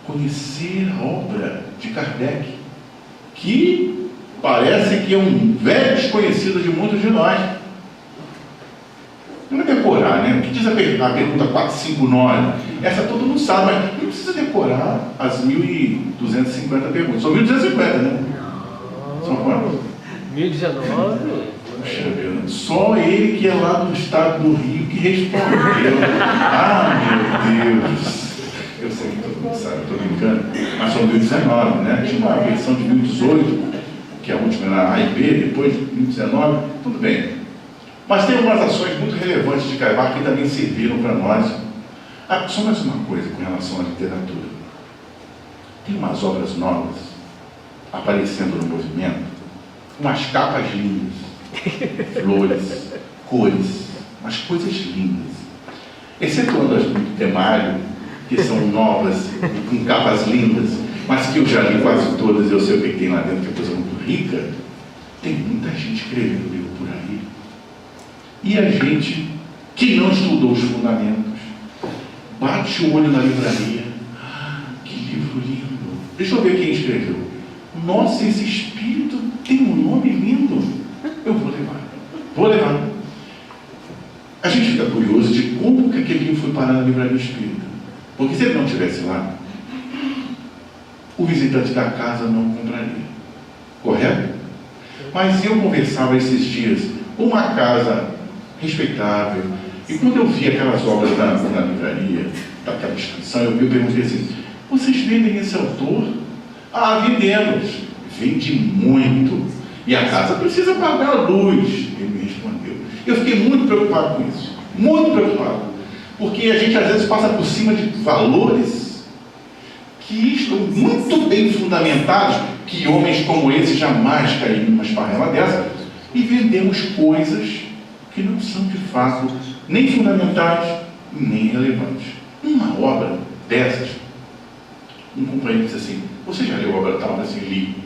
Speaker 7: Conhecer a obra de Kardec, que parece que é um velho desconhecido de muitos de nós. Não é decorar, né? O que diz a pergunta 459? Essa todo mundo sabe, mas não precisa decorar as 1.250 perguntas. São 1.250, né? São quantas?
Speaker 2: 1019.
Speaker 7: Puxa, meu, só ele que é lá do estado do Rio que respondeu. Ah, meu Deus! Eu sei que todo mundo sabe, estou brincando, mas são 1019, né? Tinha uma versão de 1018, que a última era A e B, depois de 1019, tudo bem. Mas tem algumas ações muito relevantes de Caibá que também serviram para nós. Ah, só mais uma coisa com relação à literatura. Tem umas obras novas aparecendo no movimento, umas capas lindas, flores, cores, umas coisas lindas. Excetuando as do Temário, que são novas, com capas lindas, mas que eu já li quase todas, eu sei o que tem lá dentro, que é coisa muito rica. Tem muita gente escrevendo livro por aí. E a gente que não estudou os fundamentos, bate o olho na livraria. Ah, que livro lindo! Deixa eu ver quem escreveu. Nossa, esse espírito tem um nome lindo. Eu vou levar. Vou levar. A gente fica curioso de como que aquele livro foi parar na livraria espírita. Porque se ele não estivesse lá, o visitante da casa não compraria. Correto? Mas eu conversava esses dias com uma casa respeitável, e quando eu vi aquelas obras na livraria, daquela inscrição, eu perguntei assim: vocês vendem esse autor? Ah, vendemos. Vende muito. E a casa precisa pagar a luz. Ele me respondeu. Eu fiquei muito preocupado com isso. Muito preocupado. Porque a gente às vezes passa por cima de valores que estão muito bem fundamentados, que homens como esse jamais cairiam numa esparrela dessa, e vendemos coisas que não são de fato nem fundamentais nem relevantes. Uma obra dessas, um companheiro disse assim: você já leu a obra tal? Assim, li.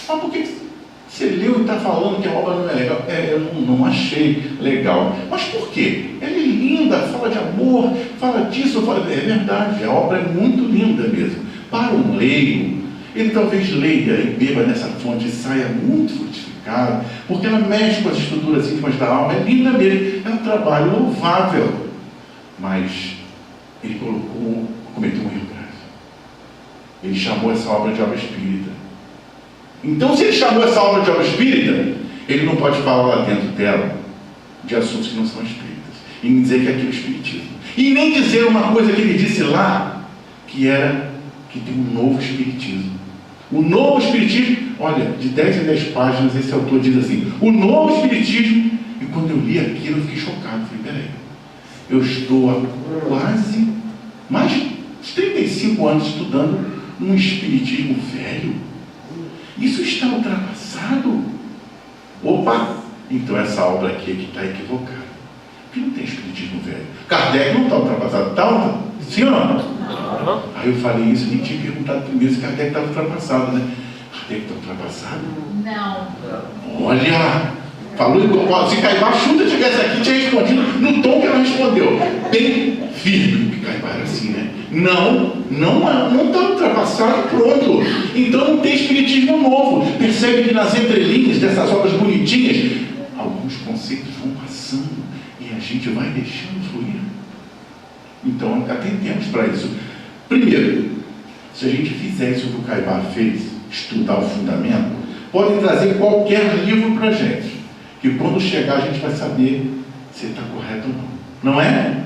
Speaker 7: Mas por que você leu e está falando que a obra não é legal? Eu não achei legal. Mas por quê? Ela é linda, fala de amor, fala disso, fala... É verdade, a obra é muito linda mesmo. Para um leigo, ele talvez leia e beba nessa fonte e saia muito frutificado, porque ela mexe com as estruturas íntimas da alma, é linda mesmo, é um trabalho louvável. Mas ele cometeu um erro grave. Ele chamou essa obra de obra espírita. Então, se ele chamou essa obra de obra espírita, ele não pode falar lá dentro dela de assuntos que não são espíritas, e nem dizer que aquilo é espiritismo, e nem dizer uma coisa que ele disse lá, que era que tem um novo espiritismo. O novo espiritismo, olha, de 10 em 10 páginas, esse autor diz assim: o novo espiritismo. E quando eu li aquilo, eu fiquei chocado. Falei: peraí, eu estou há quase mais de 35 anos estudando um espiritismo velho. Isso está ultrapassado. Opa, então essa obra aqui é que está equivocada, porque não tem espiritismo velho. Kardec não está ultrapassado, está? Sim ou não? Aí eu falei isso, nem tinha perguntado primeiro se Kardec estava ultrapassado, né? Kardec está ultrapassado?
Speaker 6: Não.
Speaker 7: Olha, falou igual. Se Caibá Chuta tivesse aqui, tinha respondido no tom que ela respondeu, bem firme, porque Caibá era assim, né? Não está ultrapassado, pronto. Então não tem espiritismo novo. Percebe que nas entrelinhas dessas obras bonitinhas, alguns conceitos vão passando e a gente vai deixando fluir. Então atentemos para isso. Primeiro, se a gente fizer isso que o Caibá fez, estudar o fundamento, podem trazer qualquer livro para a gente, que quando chegar a gente vai saber se está correto ou não. Não é?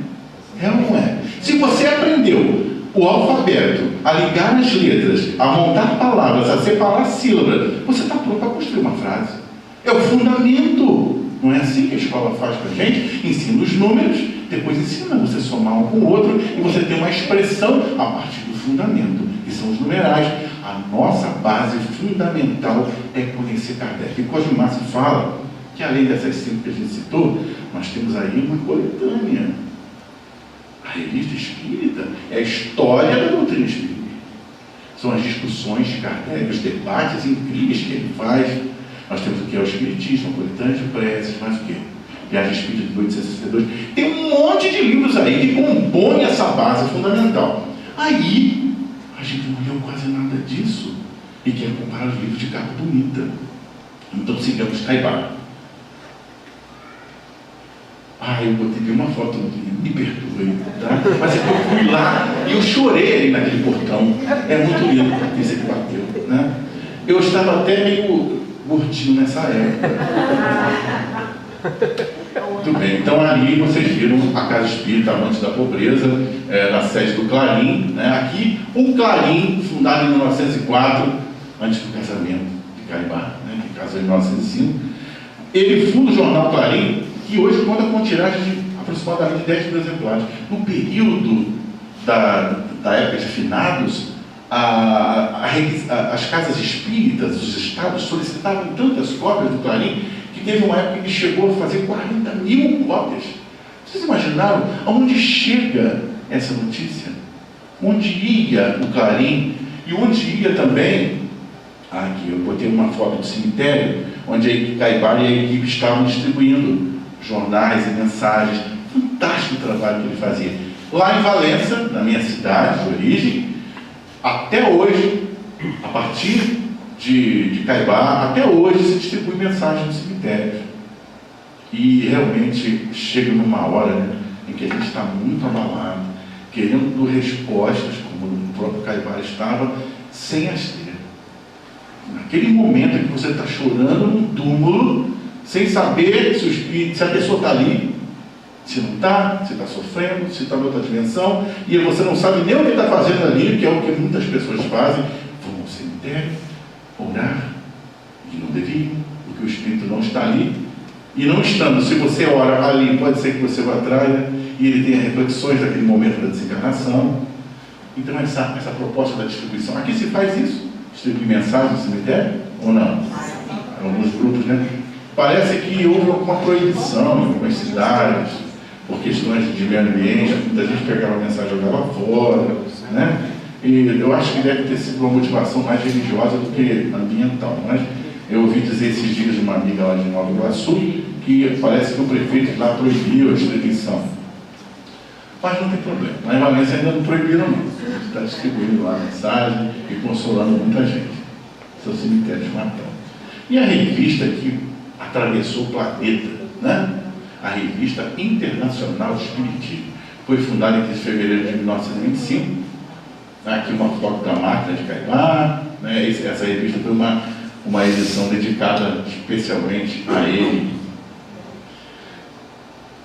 Speaker 7: É ou não é? Se você aprendeu o alfabeto, a ligar as letras, a montar palavras, a separar sílabas, você está pronto para construir uma frase. É o fundamento. Não é assim que a escola faz para a gente? Ensina os números, depois ensina você somar um com o outro, e você tem uma expressão a partir do fundamento, que são os numerais. A nossa base fundamental é conhecer Kardec. E Cosme Massa fala que, além dessas 5 que a gente citou, nós temos aí uma coletânea. A Revista Espírita é a história da doutrina espírita. São as discussões de Kardec, os debates incríveis que ele faz. Nós temos o que é o Espiritismo, a coletânea de preces, mais o quê? Viagem Espírita de 1862. Tem um monte de livros aí que compõem essa base fundamental. Aí, a gente não leu quase nada disso e quer comparar os livros de capa bonita. Então, sigamos Caibá. Eu botei uma foto, me perdoe, tá? Mas é que eu fui lá e eu chorei ali naquele portão. É muito lindo esse que bateu, né? Eu estava até meio gordinho nessa época. Muito bem, então ali vocês viram a Casa Espírita Amantes da Pobreza, na sede do Clarim, né? Aqui o Clarim, fundado em 1904, antes do casamento de Caibá, né? Que casou em 1905. Ele funda o jornal Clarim, que hoje conta com tiragem de aproximadamente 10 mil exemplares. No período da época de finados, as casas espíritas, os estados, solicitavam tantas cópias do Clarim, que teve uma época que chegou a fazer 40 mil cópias. Vocês imaginaram aonde chega essa notícia? Onde ia o Clarim e onde ia também, aqui eu botei uma foto do cemitério, onde a Caibá e a equipe estavam distribuindo jornais e mensagens. Fantástico o trabalho que ele fazia. Lá em Valença, na minha cidade de origem, até hoje, a partir de Caibá, até hoje se distribui mensagem no cemitério. E realmente chega numa hora, né, em que a gente está muito abalado, querendo respostas, como o próprio Caibá estava, sem as ter. Naquele momento em que você está chorando num túmulo, sem saber se o espírito, se a pessoa está ali, se não está, se está sofrendo, se está em outra dimensão, e você não sabe nem o que está fazendo ali, que é o que muitas pessoas fazem, vão ao cemitério, orar, e não deviam, porque o espírito não está ali. E não estando, se você ora ali, pode ser que você o atraia, e ele tenha reflexões daquele momento da desencarnação. Então essa proposta da distribuição, aqui se faz isso, distribuir mensagem no cemitério, ou não? Alguns grupos, né? Parece que houve alguma proibição em algumas cidades, por questões de meio ambiente, muita gente pegava a mensagem e jogava fora, né? E eu acho que deve ter sido uma motivação mais religiosa do que ambiental, mas eu ouvi dizer esses dias de uma amiga lá de Nova Iguaçu que parece que o prefeito lá proibiu a distribuição. Mas não tem problema, lá em Valência ainda não proibiram não. Está distribuindo lá a mensagem e consolando muita gente. Seu cemitério de Matão. E a revista que atravessou o planeta, né? A Revista Internacional de Espiritismo, foi fundada em 3 de fevereiro de 1925. Aqui uma foto da máquina de Caibá, né? Essa revista foi uma edição dedicada especialmente a ele.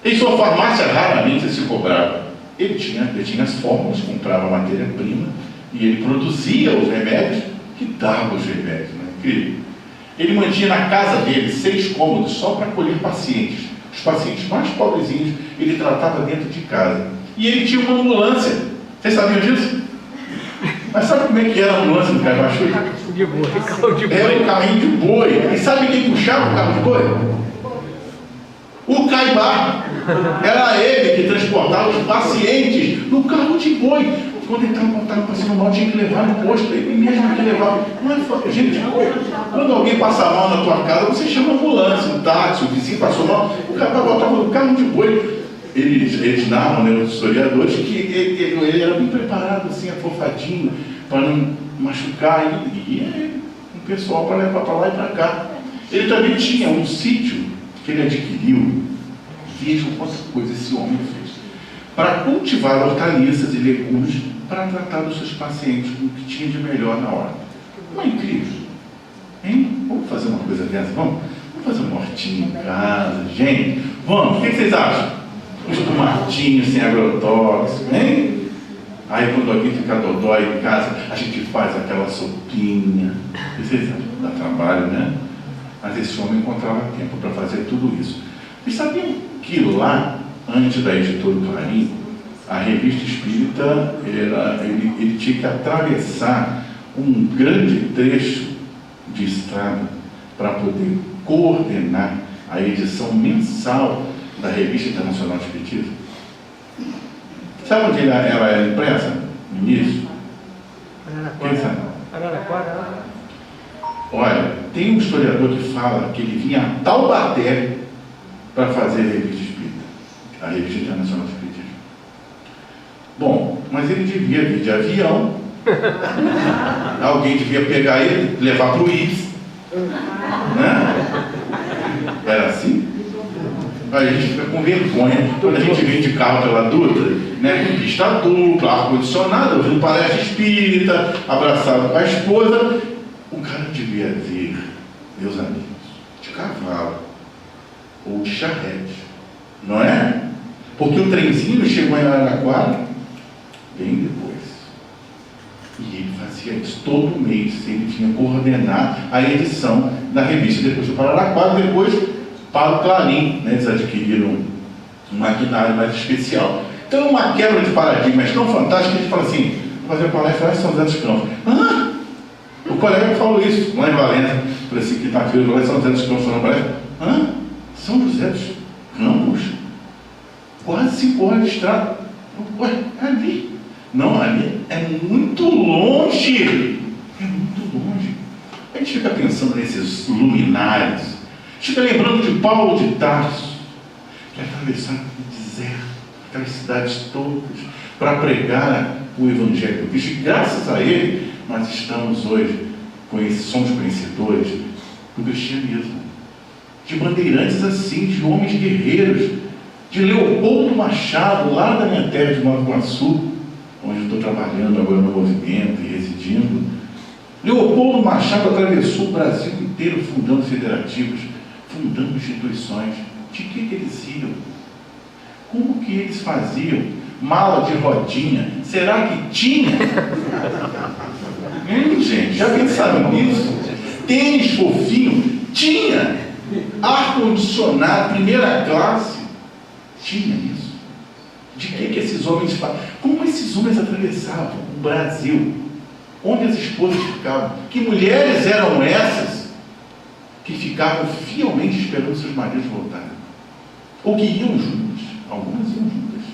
Speaker 7: Em sua farmácia raramente se cobrava. Ele tinha as fórmulas, comprava a matéria-prima e ele produzia os remédios que dava os remédios, né? Incrível. Ele mantinha na casa dele 6 cômodos só para acolher pacientes. Os pacientes mais pobrezinhos ele tratava dentro de casa. E ele tinha uma ambulância. Vocês sabiam disso? Mas sabe como é que era a ambulância do Caibá Chuí?
Speaker 2: De boi, carro de boi.
Speaker 7: Era um carrinho de boi. E sabe quem puxava o carro de boi? O Caibá. Era ele que transportava os pacientes no carro de boi. Quando ele estava um paciente mal, tinha que levar no posto. Ele mesmo que levava. Não é, gente, quando alguém passa mal na tua casa, você chama a ambulância, um táxi, o vizinho passou mal, o cara botava no carro de boi. Eles narram, né, os historiadores, que ele era bem preparado, assim, afofadinho, para não machucar, e um pessoal para levar para lá e para cá. Ele também tinha um sítio que ele adquiriu. Vejam quanta coisa esse homem fez. Para cultivar hortaliças e legumes para tratar dos seus pacientes com o que tinha de melhor na hora. Não é incrível? Hein? Vamos fazer uma coisa dessa? Vamos fazer um hortinho em casa, gente? Vamos? O que vocês acham? Uns tomatinhos sem agrotóxico, hein? Aí quando alguém fica dodói em casa, a gente faz aquela sopinha. Vocês acham? Dá trabalho, né? Mas esse homem encontrava tempo para fazer tudo isso. E sabiam que lá, antes da editora Clarim, a revista espírita, ele tinha que atravessar um grande trecho de estrada para poder coordenar a edição mensal da Revista Internacional de Espiritismo? Sabe onde ela era impressa? No início? Quem sabe?
Speaker 2: Araraquara.
Speaker 7: Olha, tem um historiador que fala que ele vinha a Taubaté para fazer a Revista Espírita, a Revista Internacional de Espiritismo. Bom, mas ele devia vir de avião, alguém devia pegar ele, levar para o IPS, né? Era assim? A gente fica com vergonha quando a gente vem de carro pela Dutra, né, com pista dupla, ar-condicionado, ouvindo palestra espírita, abraçado com a esposa. O cara devia vir, meus amigos, de cavalo ou de charrete, não é? Porque o trenzinho chegou em Araraquara bem depois. E ele fazia isso todo mês, ele tinha que coordenar a edição da revista. Depois do Araraquara, depois para o Clarim, né? Eles adquiriram um maquinário mais especial. Então, uma quebra de paradigmas tão fantástica que a gente fala assim: vou fazer palestra lá em São José dos Campos. O colega falou isso lá em Valência. Falei assim: quinta-feira, lá em São José dos Campos, falando palestra. São José dos Campos? Quase 5 horas de estrada. Ué, ali. Não, ali é muito longe. É muito longe. A gente fica pensando nesses luminares. Fica lembrando de Paulo de Tarso, que atravessava o deserto, aquelas cidades todas, para pregar o Evangelho. E graças a ele, nós estamos hoje somos conhecedores do cristianismo, de bandeirantes assim, de homens guerreiros, de Leopoldo Machado, lá da minha terra de Nova Iguaçu, onde eu estou trabalhando agora no movimento e residindo. Leopoldo Machado atravessou o Brasil inteiro fundando federativos, fundando instituições. De que eles iam? Como que eles faziam? Mala de rodinha? Será que tinha? Gente, já pensaram nisso? Tênis fofinho? Tinha! Ar-condicionado, primeira classe? Tinha isso. De que esses homens falam? Como esses homens atravessavam o Brasil? Onde as esposas ficavam? Que mulheres eram essas que ficavam fielmente esperando seus maridos voltarem? Ou que iam juntas? Algumas iam juntas.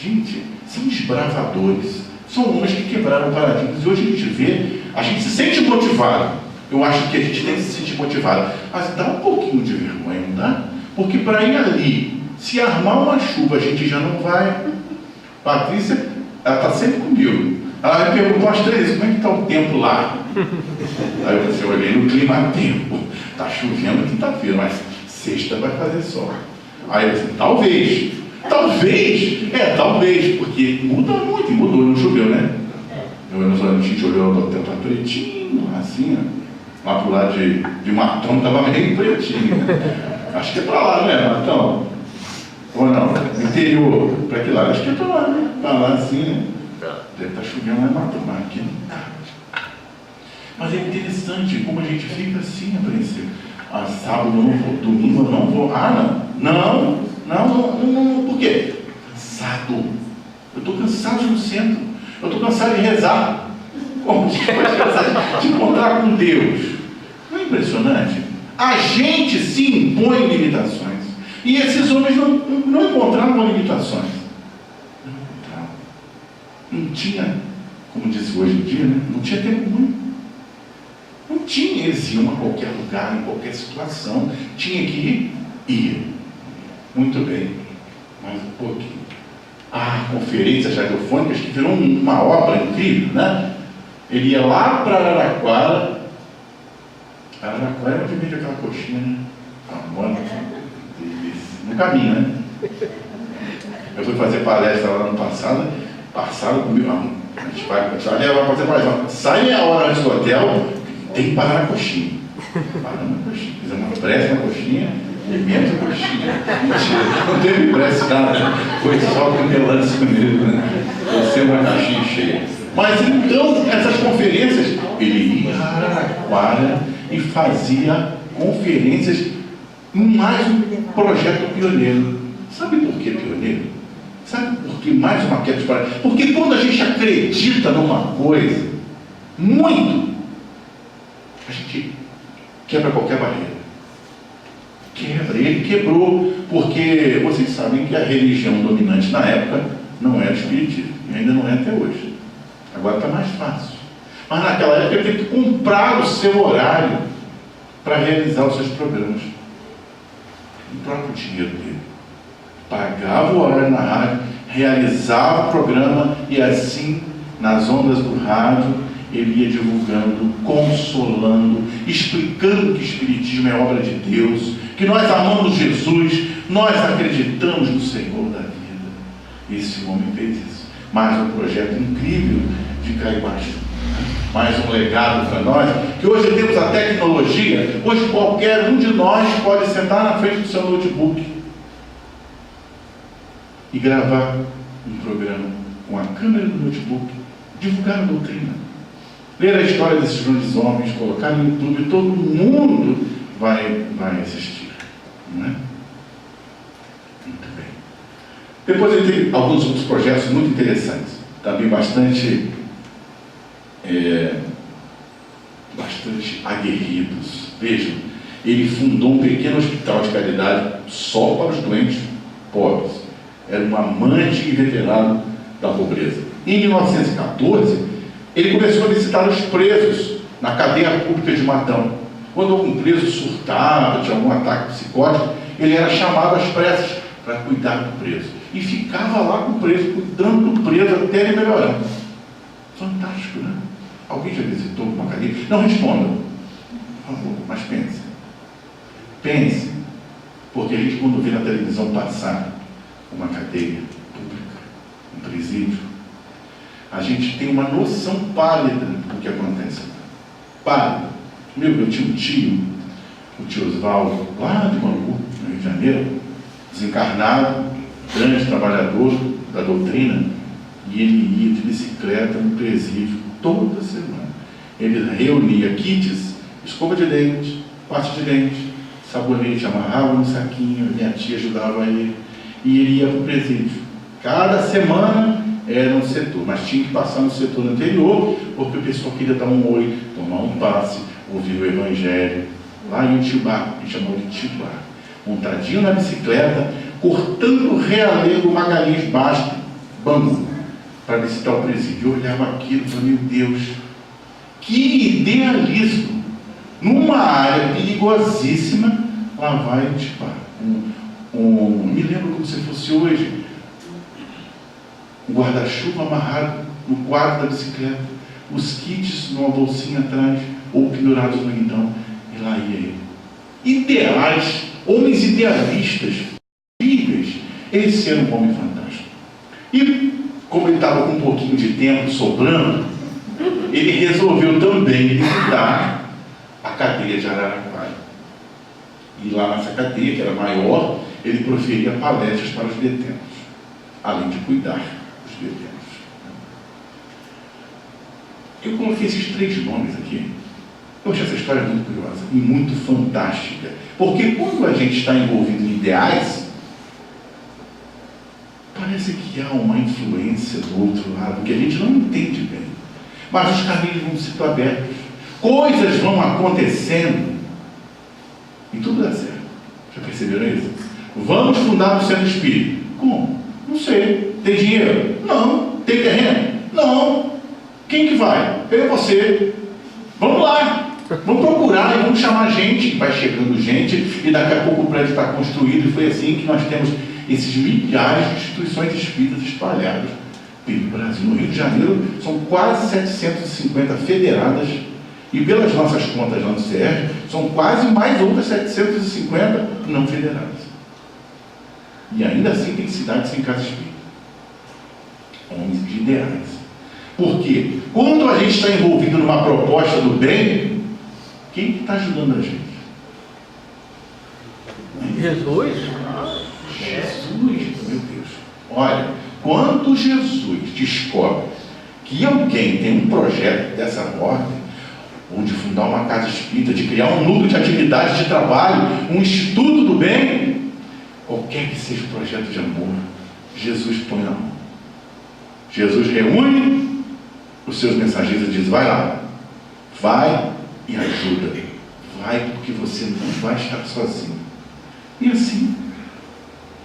Speaker 7: Gente, são desbravadores. São homens que quebraram paradigmas. E hoje a gente vê, a gente se sente motivado. Eu acho que a gente tem que se sentir motivado. Mas dá um pouquinho de vergonha, não dá? Porque para ir ali, se armar uma chuva, a gente já não vai. Patrícia, ela está sempre comigo. Ela me perguntou umas 3 vezes, como é que está o tempo lá? Aí eu olhei no clima-tempo. Está chovendo quinta-feira, mas sexta vai fazer sol. Aí eu disse, talvez, porque muda muito, e mudou, não choveu, né? A gente olhou no hotel, tá pretinho, assim, ó. Lá pro lado de Matão, estava meio pretinho. Acho que é para lá, né, Matão? Ou não? Interior, para que lado? Acho que é para lá, né? Para lá, assim, né? Deve estar chovendo lá em Matão, mas aqui não tá. Mas é interessante como a gente fica assim, apreensivo. Sábado eu não vou, domingo eu não vou. Não. Por quê? Cansado. Eu estou cansado de ir no centro. Eu estou cansado de rezar. Como que pode cansar de encontrar com Deus? Não é impressionante? A gente se impõe limitações. E esses homens não encontravam limitações. Não encontravam. Não tinha, como disse hoje em dia, né? Não tinha tempo muito. Não tinha, eles iam a qualquer lugar, em qualquer situação. Tinha que ir. Muito bem. Mais um pouquinho. Conferências radiofônicas que virou uma obra incrível, né? Ele ia lá para Araraquara. Araraquara é onde vende aquela coxinha, né? No caminho, né? Eu fui fazer palestra lá no ano passado. Passaram comigo. A gente vai fazer palestra. Sai meia hora antes do hotel. Tem que parar na coxinha. Fiz uma prece na coxinha e menos a coxinha. Não teve prece nada. Foi só com relance comigo, né? Você uma caixinha cheia. Mas então, essas conferências, ele ia a Araraquara e fazia conferências em mais um projeto pioneiro. Sabe por que pioneiro? Sabe por que mais uma queda de paradigma? Porque quando a gente acredita numa coisa, muito, a gente quebra qualquer barreira. Ele quebrou, porque vocês sabem que a religião dominante na época não era o espiritismo, e ainda não é até hoje. Agora está mais fácil. Mas naquela época ele teve que comprar o seu horário para realizar os seus programas. O próprio dinheiro dele. Pagava o horário na rádio, realizava o programa e assim, nas ondas do rádio, ele ia divulgando, consolando, explicando que o Espiritismo é obra de Deus, que nós amamos Jesus, nós acreditamos no Senhor da vida. Esse homem fez isso. Mais um projeto incrível de Caibaixo. Mais um legado para nós, que hoje temos a tecnologia, hoje qualquer um de nós pode sentar na frente do seu notebook e gravar um programa com a câmera do notebook, divulgar a doutrina, ler a história desses grandes homens, colocar no YouTube, todo mundo vai assistir, não é? Muito bem. Depois ele teve alguns outros projetos muito interessantes, também bastante aguerridos. Vejam, ele fundou um pequeno hospital de caridade só para os doentes pobres. Era um amante inveterado da pobreza. Em 1914, ele começou a visitar os presos na cadeia pública de Matão. Quando algum preso surtava, tinha algum ataque psicótico, ele era chamado às pressas para cuidar do preso. E ficava lá com o preso, cuidando do preso até ele melhorar. Fantástico, né? Alguém já visitou uma cadeia? Não respondam, por favor, mas pense. Pense, porque a gente, quando vê na televisão passar uma cadeia pública, um presídio, a gente tem uma noção pálida do que acontece. Pálida. Eu tinha um tio, o tio Osvaldo, lá de Bangu, no Rio de Janeiro, desencarnado, grande trabalhador da doutrina, e ele ia de bicicleta no presídio toda semana. Ele reunia kits, escova de dente, pasta de dente, sabonete, amarrava no saquinho, minha tia ajudava ele, e ele ia para o presídio. Cada semana era um setor, mas tinha que passar no setor anterior, porque o pessoal queria dar um oi, tomar um passe, ouvir o evangelho. Lá em Utibá, que chamou de Utibá, montadinho na bicicleta, cortando o realengo Magalhães Basto, Bangu, para visitar o presídio. Eu olhava aquilo e falei, meu Deus, que idealismo! Numa área perigosíssima, lá vai Utibá. Me lembro como se fosse hoje, um guarda-chuva amarrado no quadro da bicicleta, os kits numa bolsinha atrás, ou pendurados no guidão, e lá ia ele. Ideais, homens idealistas, incríveis. Esse era um homem fantástico. E, como ele estava com um pouquinho de tempo sobrando, ele resolveu também visitar a cadeia de Araraquara. E lá nessa cadeia, que era maior, ele proferia palestras para os detentos, além de cuidar dos detentos. Eu coloquei esses 3 nomes aqui. Poxa, essa história é muito curiosa e muito fantástica. Porque quando a gente está envolvido em ideais, parece que há uma influência do outro lado que a gente não entende bem. Mas os caminhos vão sendo abertos. Coisas vão acontecendo e tudo dá certo. Já perceberam isso? Vamos fundar um centro espírita. Como? Não sei. Tem dinheiro? Não. Tem terreno? Não. Quem que vai? Eu e você. Vamos lá. Vamos procurar e vamos chamar gente. Vai chegando gente e daqui a pouco o prédio está construído. E foi assim que nós temos esses milhares de instituições espíritas espalhadas pelo Brasil. No Rio de Janeiro são quase 750 federadas e pelas nossas contas lá no CERJ são quase mais outras 750 não federadas. E ainda assim tem cidades sem casa espírita. Homens de ideais. Porque quando a gente está envolvido numa proposta do bem, quem está ajudando a gente?
Speaker 2: Jesus?
Speaker 7: Jesus, meu Deus. Olha, quando Jesus descobre que alguém tem um projeto dessa ordem, ou de fundar uma casa espírita, de criar um núcleo de atividade de trabalho, um instituto do bem, qualquer que seja o projeto de amor, Jesus põe na mão. Jesus reúne os seus mensageiros e diz, vai lá, vai e ajuda, vai porque você não vai estar sozinho. E assim,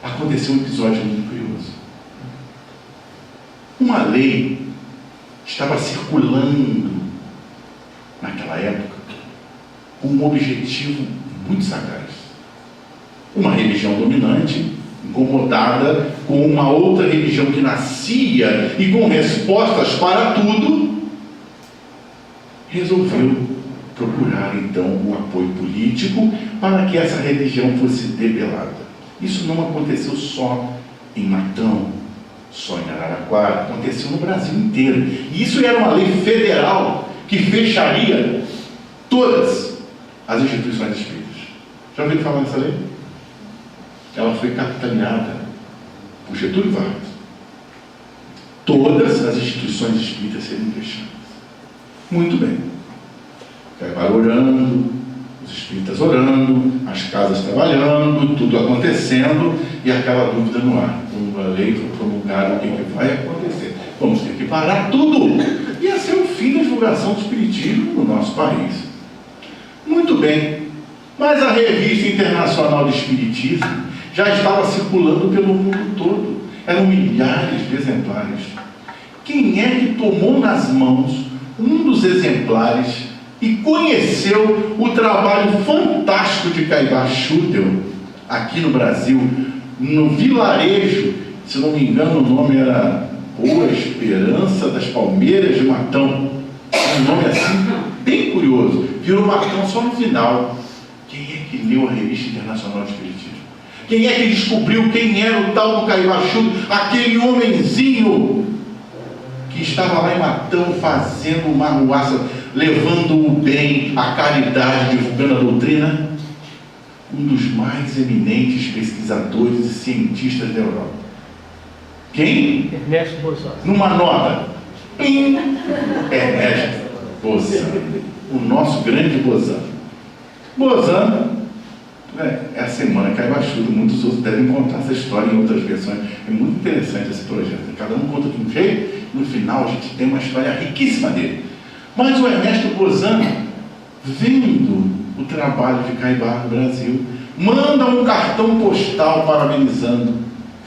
Speaker 7: aconteceu um episódio muito curioso. Uma lei estava circulando naquela época com um objetivo muito sagaz. Uma religião dominante, incomodada com uma outra religião que nascia e com respostas para tudo, resolveu procurar então um apoio político para que essa religião fosse debelada. Isso não aconteceu só em Matão, só em Araraquara, aconteceu no Brasil inteiro. E isso era uma lei federal que fecharia todas as instituições espíritas. Já ouviram falar nessa lei? Ela foi capitaneada por Getúlio Vargas. Todas as instituições espíritas seriam fechadas. Muito bem. Vai orando, os espíritas orando, as casas trabalhando, tudo acontecendo e aquela dúvida no ar. Quando a lei for promulgada, o que vai acontecer? Vamos ter que parar tudo. Ia ser o fim da divulgação do espiritismo no nosso país. Muito bem. Mas a Revista Internacional de Espiritismo já estava circulando pelo mundo todo. Eram milhares de exemplares. Quem é que tomou nas mãos um dos exemplares e conheceu o trabalho fantástico de Caibá Schutel aqui no Brasil, no vilarejo, se não me engano o nome era Boa Esperança das Palmeiras de Matão, um nome assim, bem curioso. Virou Marcão só no final. Quem é que leu a Revista Internacional de Espiritismo? Quem é que descobriu quem era o tal do Caibachudo? Aquele homenzinho que estava lá em Matão fazendo uma arruaça, levando o bem, a caridade, divulgando a doutrina. Um dos mais eminentes pesquisadores e cientistas da Europa. Quem?
Speaker 2: Ernesto Bozano.
Speaker 7: Numa nota. Pim! Ernesto Bozano. O nosso grande Bozano. Bozano, é a semana Caibachudo. Muitos outros devem contar essa história em outras versões. É muito interessante esse projeto. Cada um conta de um jeito. No final, a gente tem uma história riquíssima dele. Mas o Ernesto Bozano, vendo o trabalho de Caibá no Brasil, manda um cartão postal parabenizando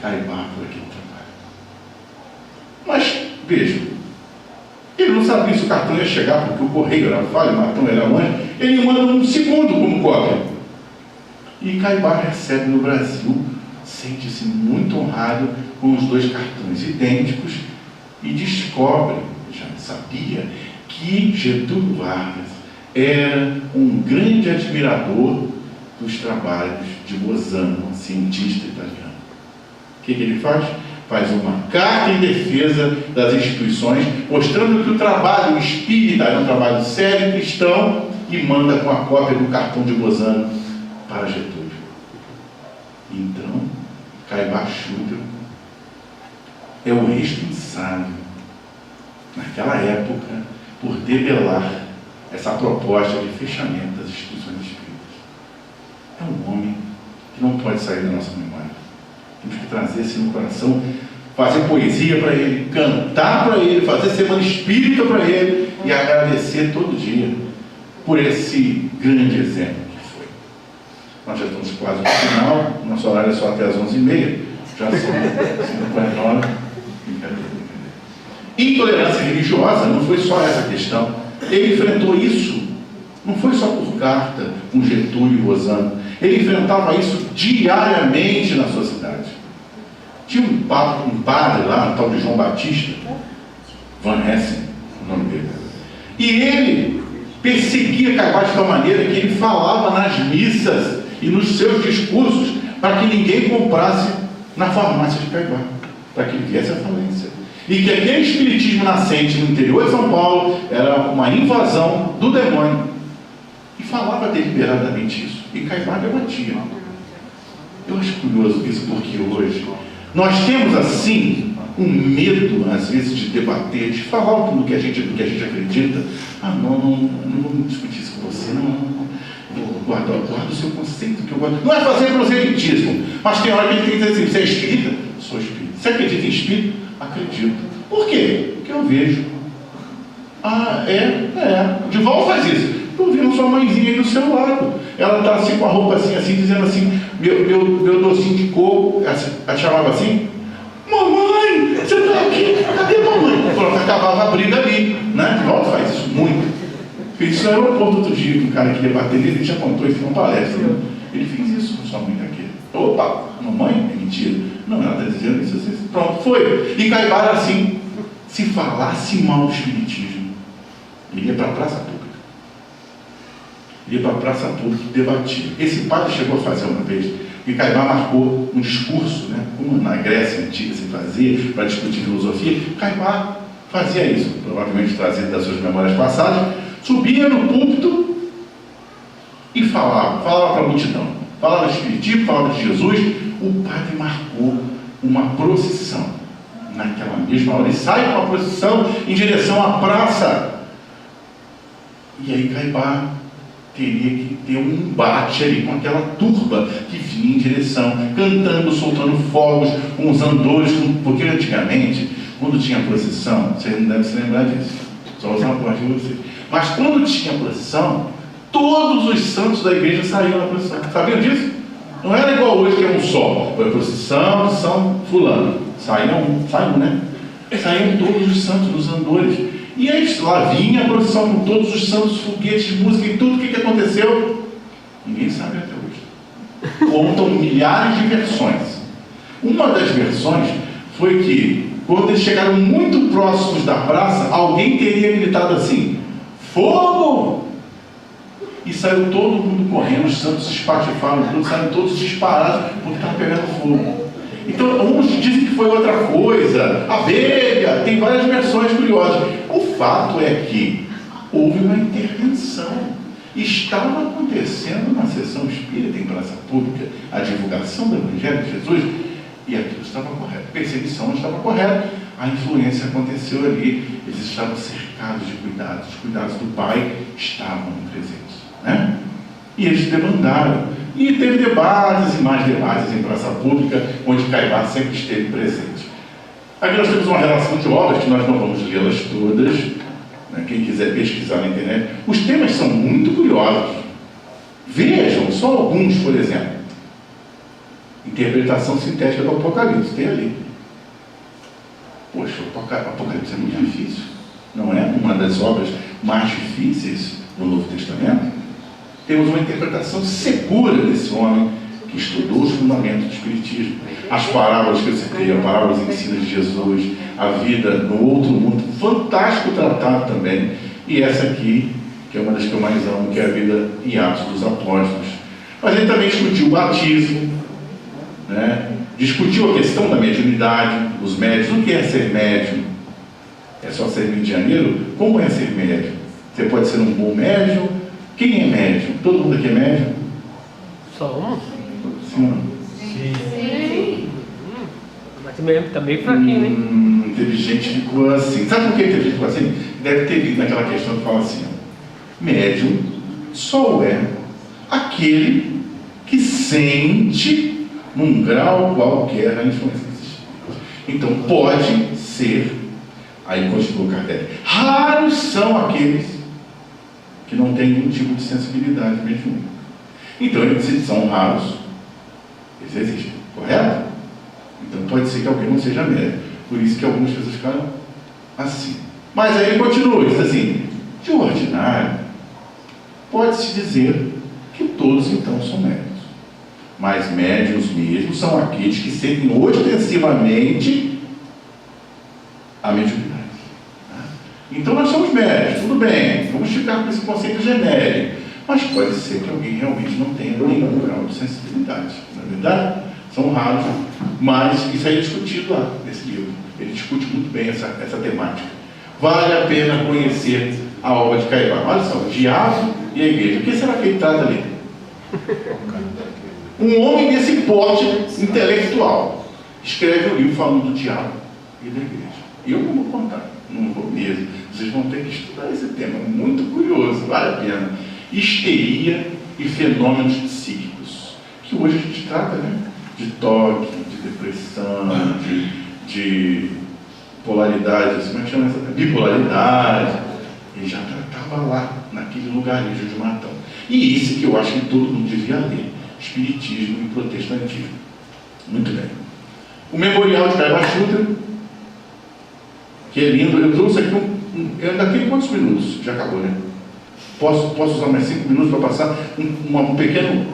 Speaker 7: Caibá por aquele trabalho. Mas, vejam, ele não sabia se o cartão ia chegar, porque o correio era falho, o cartão era longe. Ele manda um segundo como cópia. E Caibá recebe no Brasil, sente-se muito honrado com os dois cartões idênticos e descobre, já sabia, que Getúlio Vargas era um grande admirador dos trabalhos de Bozano, cientista italiano. O que ele faz? Faz uma carta em defesa das instituições, mostrando que o trabalho espírita é um trabalho sério cristão, e manda com a cópia do cartão de Bozano para Getúlio. Então, Caibachudo é o responsável, naquela época, por debelar essa proposta de fechamento das instituições espíritas. É um homem que não pode sair da nossa memória. Temos que trazer isso no coração, fazer poesia para ele, cantar para ele, fazer semana espírita para ele e agradecer todo dia por esse grande exemplo que foi. Nós já estamos quase no final, nosso horário é só até as 11h30, já são 5h49. Intolerância religiosa não foi só essa questão. Ele enfrentou isso, não foi só por carta, com Getúlio e Bozano. Ele enfrentava isso diariamente na sua cidade. Tinha um padre lá, um tal de João Batista, Van Hessen, o nome dele. E ele perseguia Caibá de tal maneira que ele falava nas missas e nos seus discursos para que ninguém comprasse na farmácia de Caibá, para que ele viesse à falência. E que aquele espiritismo nascente no interior de São Paulo era uma invasão do demônio. E falava deliberadamente isso. E Caibá debatia. Eu acho curioso isso, porque hoje nós temos assim um medo, às vezes, de debater, de falar do que a gente acredita. Não vou discutir isso com você, não. Guarda o seu conceito que eu gosto. Não é fazer proselitismo, mas tem hora que a gente tem que dizer assim: você é espírita? Sou espírita. Você acredita em espírito? Acredito. Por quê? Porque eu vejo. Divaldo faz isso. Estou vendo sua mãezinha aí do seu lado. Ela está assim com a roupa assim, dizendo assim: meu docinho de coco. Ela chamava assim: mamãe, você está aqui? Cadê mamãe? Pronto, acabava a briga ali. Né? Divaldo faz isso muito. Fez isso no aeroporto outro dia, que um cara que ia bater nele, ele já contou isso numa palestra. Né? Ele fez isso com sua mãe aqui. Opa, mamãe? É mentira. Não, ela está dizendo isso assim. Pronto, foi. E Caibá era assim: se falasse mal do espiritismo, ele ia para a praça pública. Ele ia para a praça pública e debatia. Esse padre chegou a fazer uma vez, e Caibá marcou um discurso, né, como na Grécia Antiga se fazia, para discutir filosofia. Caibá fazia isso, provavelmente trazido das suas memórias passadas, subia no púlpito e falava para a multidão. Falava do espiritismo, falava de Jesus. O padre marcou uma procissão. Naquela mesma hora, ele sai com a procissão em direção à praça. E aí Caibá teria que ter um embate ali com aquela turba que vinha em direção, cantando, soltando fogos, com os andores, porque antigamente, quando tinha procissão, vocês não devem se lembrar disso, só usar uma parte de vocês, mas quando tinha procissão, todos os santos da igreja saíam na procissão. Sabiam disso? Não era igual hoje que é um só. Foi a procissão de São Fulano. Saíam, né? Saíam todos os santos dos andores. E aí lá vinha a procissão com todos os santos, foguetes, música e tudo. O que aconteceu? Ninguém sabe até hoje. Contam milhares de versões. Uma das versões foi que, quando eles chegaram muito próximos da praça, alguém teria gritado assim: fogo! E saiu todo mundo correndo, os santos espatifaram tudo, saíram todos disparados, porque estava pegando fogo. Então, uns dizem que foi outra coisa, abelha, tem várias versões curiosas. O fato é que houve uma intervenção. Estava acontecendo na sessão espírita em praça pública a divulgação do Evangelho de Jesus, e aquilo estava correto. A perseguição estava correta, a influência aconteceu ali, eles estavam cercados de cuidados, os cuidados do Pai estavam presentes, né? E eles demandaram, e teve debates e mais debates em praça pública, onde Caibá sempre esteve presente. Aqui nós temos uma relação de obras, que nós não vamos lê-las todas, né? Quem quiser pesquisar na internet, os temas são muito curiosos. Vejam, só alguns, por exemplo. Interpretação sintética do Apocalipse, tem ali. Poxa, o Apocalipse é muito difícil. Não é uma das obras mais difíceis do Novo Testamento? Temos uma interpretação segura desse homem que estudou os fundamentos do Espiritismo. As parábolas que eu citei, as parábolas ensinas de Jesus, a vida no outro mundo, fantástico tratado também. E essa aqui, que é uma das que eu mais amo, que é a vida em Atos dos Apóstolos. Mas ele também discutiu o batismo, né? Discutiu a questão da mediunidade, os médios. O que é ser médium? É só ser medianeiro? Como é ser médium? Você pode ser um bom médium? Quem é médium? Todo mundo aqui é médium?
Speaker 2: Só um?
Speaker 7: Sim ou não?
Speaker 2: Sim. Mas também fraquinho, hein?
Speaker 7: Teve gente que ficou assim. Sabe por que teve gente que ficou assim? Deve ter vindo naquela questão que fala assim: ó, médium só é aquele que sente num grau qualquer a influência desse espírito. Então pode ser, aí continuou Kardec, raros são aqueles que não têm nenhum tipo de sensibilidade mediúnica. Então eles são raros, eles existem, correto? Então pode ser que alguém não seja médium. Por isso que algumas pessoas ficaram assim. Mas aí ele continua, diz assim: de ordinário, pode-se dizer que todos então são médiuns. Mas médiuns mesmo são aqueles que sentem ostensivamente a mediunidade. Então nós somos médiuns, tudo bem, vamos ficar com esse conceito genérico. Mas pode ser que alguém realmente não tenha nenhum grau de sensibilidade, não é verdade? São raros, mas isso aí é discutido lá nesse livro. Ele discute muito bem essa temática. Vale a pena conhecer a obra de Caibá. Olha só, o diabo e a igreja. O que será que ele trata ali? Um homem desse porte intelectual escreve um livro falando do diabo e da igreja. Eu não vou contar, não vou mesmo. Vocês vão ter que estudar esse tema, muito curioso, vale a pena. Histeria e fenômenos psíquicos, que hoje a gente trata, né? De toque, de depressão, de polaridade, como é que chama essa? Bipolaridade. Ele já tratava lá, naquele lugarejo de Matão. E isso que eu acho que todo mundo devia ler: Espiritismo e Protestantismo. Muito bem. O Memorial de Caibá Shutra, que é lindo. Eu trouxe aqui eu ainda tenho quantos minutos? Já acabou, né? Posso usar mais 5 minutos para passar um pequeno...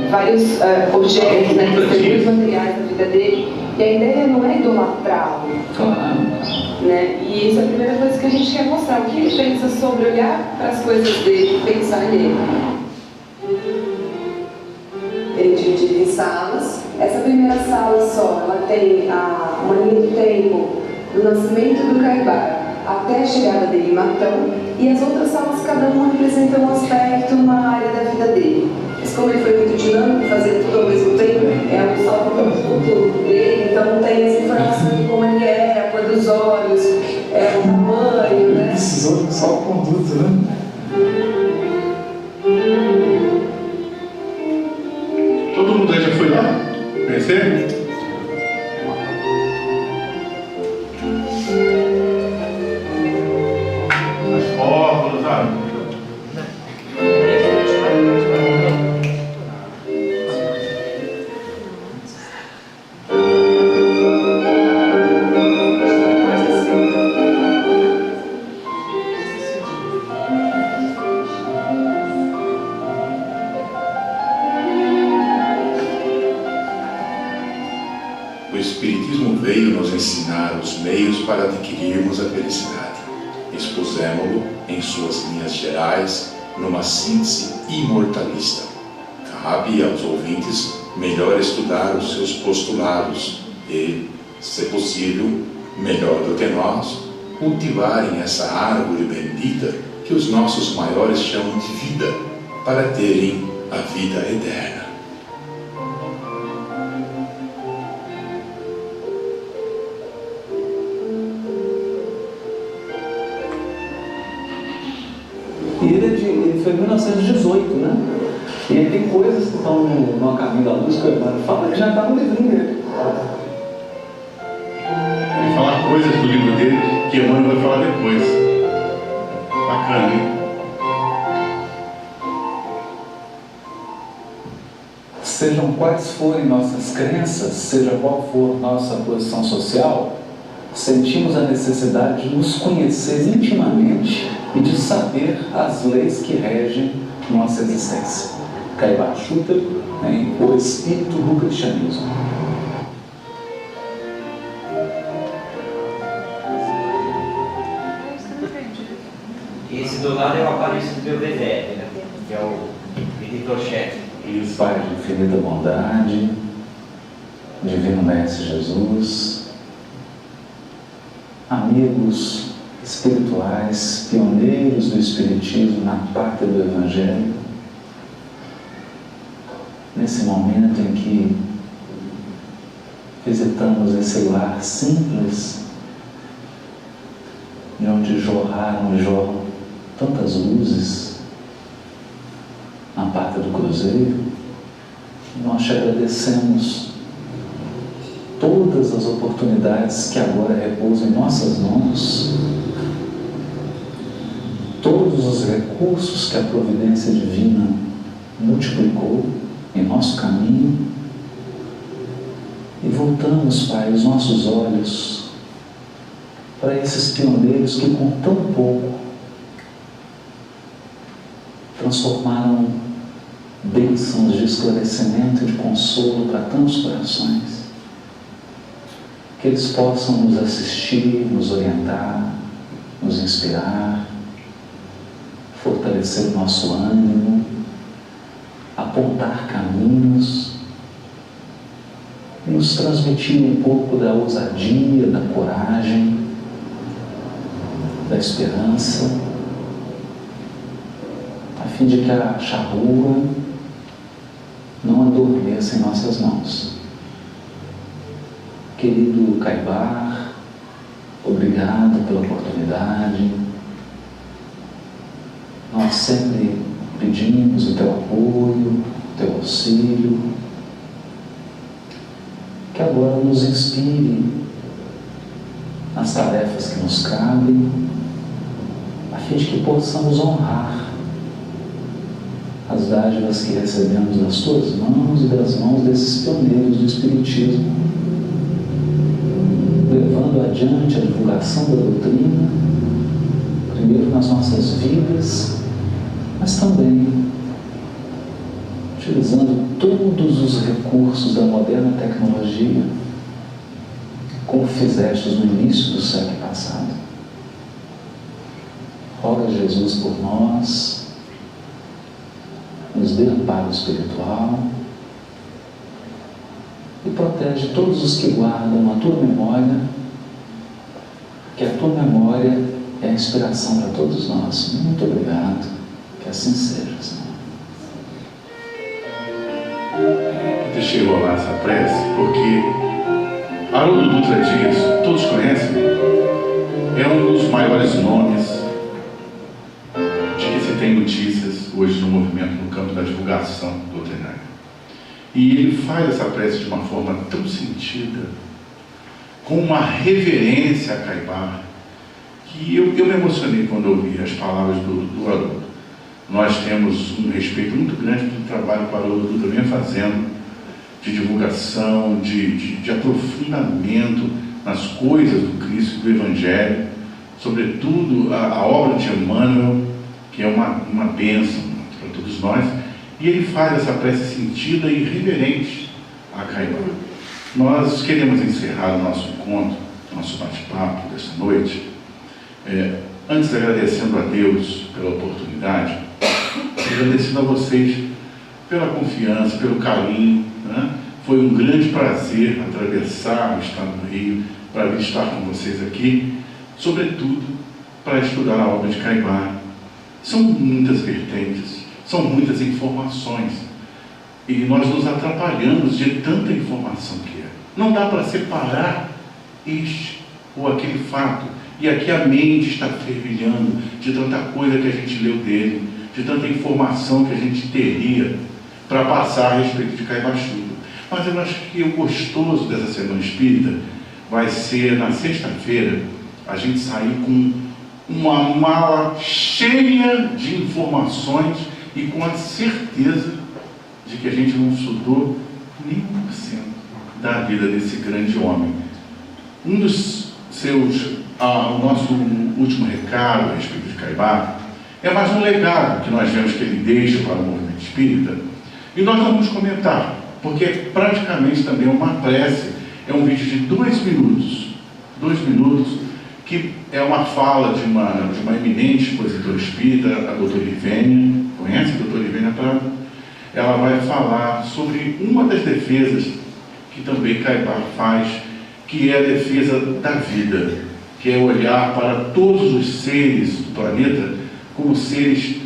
Speaker 8: Vários objetos, né, os materiais da vida dele, e a ideia não é idolatrá-lo, né? E isso é a primeira coisa que a gente quer mostrar: o que ele pensa sobre olhar para as coisas dele, pensar nele. Ele divide em salas. Essa primeira sala só, ela tem uma linha do tempo do nascimento do Caibá até a chegada dele em Matão, e as outras salas, cada uma representa um aspecto, uma área da vida dele. Mas como ele foi muito dinâmico, fazer tudo ao mesmo tempo, é um salto para o futuro dele, então tem essa informação de como ele era, a cor dos olhos, o tamanho, né?
Speaker 3: Precisou de um salvo-conduto, né?
Speaker 7: Todo mundo aí já foi lá? Conhecer? As fórmulas, sabe?
Speaker 9: meios para adquirirmos a felicidade. Expusemos-lo em suas linhas gerais, numa síntese imortalista. Cabe aos ouvintes melhor estudar os seus postulados e, se possível, melhor do que nós, cultivarem essa árvore bendita que os nossos maiores chamam de vida, para terem a vida eterna.
Speaker 10: E ele foi em 1918, né? E aí tem coisas que estão no Caminho da Luz que o Emmanuel fala que já está no livrinho dele.
Speaker 7: Ele fala coisas do livro dele que Emmanuel vai falar depois. Bacana, hein?
Speaker 10: Sejam quais forem nossas crenças, seja qual for nossa posição social, sentimos a necessidade de nos conhecer intimamente e de saber as leis que regem nossa existência. Caibá Schutter, em O Espírito do Cristianismo.
Speaker 11: Esse do lado é o Aparício do Belvedere, né? Que é o editor-chefe.
Speaker 10: Isso. Pai de infinita bondade, Divino Mestre Jesus, amigos espirituais, pioneiros do Espiritismo na pátria do Evangelho, nesse momento em que visitamos esse lar simples, de onde jorraram e jorram tantas luzes, na pátria do Cruzeiro, nós te agradecemos todas as oportunidades que agora repousam em nossas mãos, todos os recursos que a providência divina multiplicou em nosso caminho, e voltamos, Pai, os nossos olhos para esses pioneiros que com tão pouco transformaram bênçãos de esclarecimento e de consolo para tantos corações. Que eles possam nos assistir, nos orientar, nos inspirar, fortalecer o nosso ânimo, apontar caminhos, nos transmitir um pouco da ousadia, da coragem, da esperança, a fim de que a charrua não adormeça em nossas mãos. Querido Caibá, obrigado pela oportunidade. Nós sempre pedimos o teu apoio, o teu auxílio, que agora nos inspire nas tarefas que nos cabem, a fim de que possamos honrar as dádivas que recebemos das tuas mãos e das mãos desses pioneiros do Espiritismo, levando adiante a divulgação da doutrina, primeiro nas nossas vidas, mas também utilizando todos os recursos da moderna tecnologia, como fizestes no início do século passado. Roga Jesus por nós, nos dê amparo espiritual e protege todos os que guardam a tua memória, que a tua memória é a inspiração para todos nós. Muito obrigado, que assim seja, Senhor.
Speaker 7: Eu deixei rolar essa prece porque Haroldo Dutra Dias, todos conhecem, é um dos maiores nomes de que se tem notícias hoje no movimento, no campo da divulgação doutrinária. E ele faz essa prece de uma forma tão sentida, com uma reverência a Caibá, que eu me emocionei quando ouvi as palavras do Haroldo. Nós temos um respeito muito grande pelo trabalho que o Haroldo Dutra vem fazendo, de divulgação, de aprofundamento nas coisas do Cristo e do Evangelho, sobretudo a obra de Emmanuel, que é uma bênção para todos nós, e ele faz essa prece sentida e reverente a Caibá. Nós queremos encerrar o nosso encontro nosso bate-papo dessa noite, antes agradecendo a Deus pela oportunidade, agradecendo a vocês pela confiança, pelo carinho, né? Foi um grande prazer atravessar o estado do Rio para vir estar com vocês aqui, sobretudo para estudar a obra de Caibá. São muitas vertentes, são muitas informações, e nós nos atrapalhamos de tanta informação que é. Não dá para separar este ou aquele fato, e aqui a mente está fervilhando de tanta coisa que a gente leu dele, de tanta informação que a gente teria para passar a respeito de Caibachuba. Mas eu acho que o gostoso dessa Semana Espírita vai ser, na sexta-feira, a gente sair com uma mala cheia de informações e com a certeza de que a gente não estudou nem 1% da vida desse grande homem. Um dos seus, o nosso último recado a respeito de Caibá é mais um legado que nós vemos que ele deixa para o movimento espírita, e nós vamos comentar, porque praticamente também é uma prece, é um vídeo de 2 minutos, que é uma fala de uma eminente expositora espírita, a doutora Ivênia. Conhece a doutora Ivênia Prado? Ela vai falar sobre uma das defesas que também Caibá faz, que é a defesa da vida, que é olhar para todos os seres do planeta como seres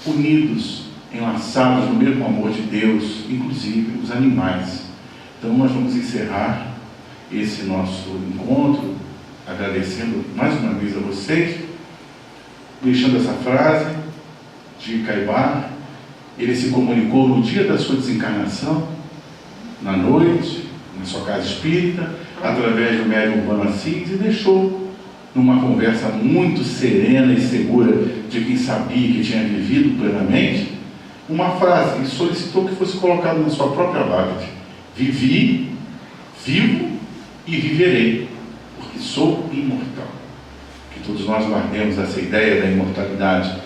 Speaker 7: unidos, enlaçados no mesmo amor de Deus, inclusive os animais. Então nós vamos encerrar esse nosso encontro agradecendo mais uma vez a vocês, deixando essa frase de Caibá. Ele se comunicou no dia da sua desencarnação, na noite, na sua casa espírita, através do médium Urbano Assis, e deixou numa conversa muito serena e segura de quem sabia que tinha vivido plenamente, uma frase, e solicitou que fosse colocada na sua própria lápide: vivi, vivo e viverei, porque sou imortal. Que todos nós guardemos essa ideia da imortalidade.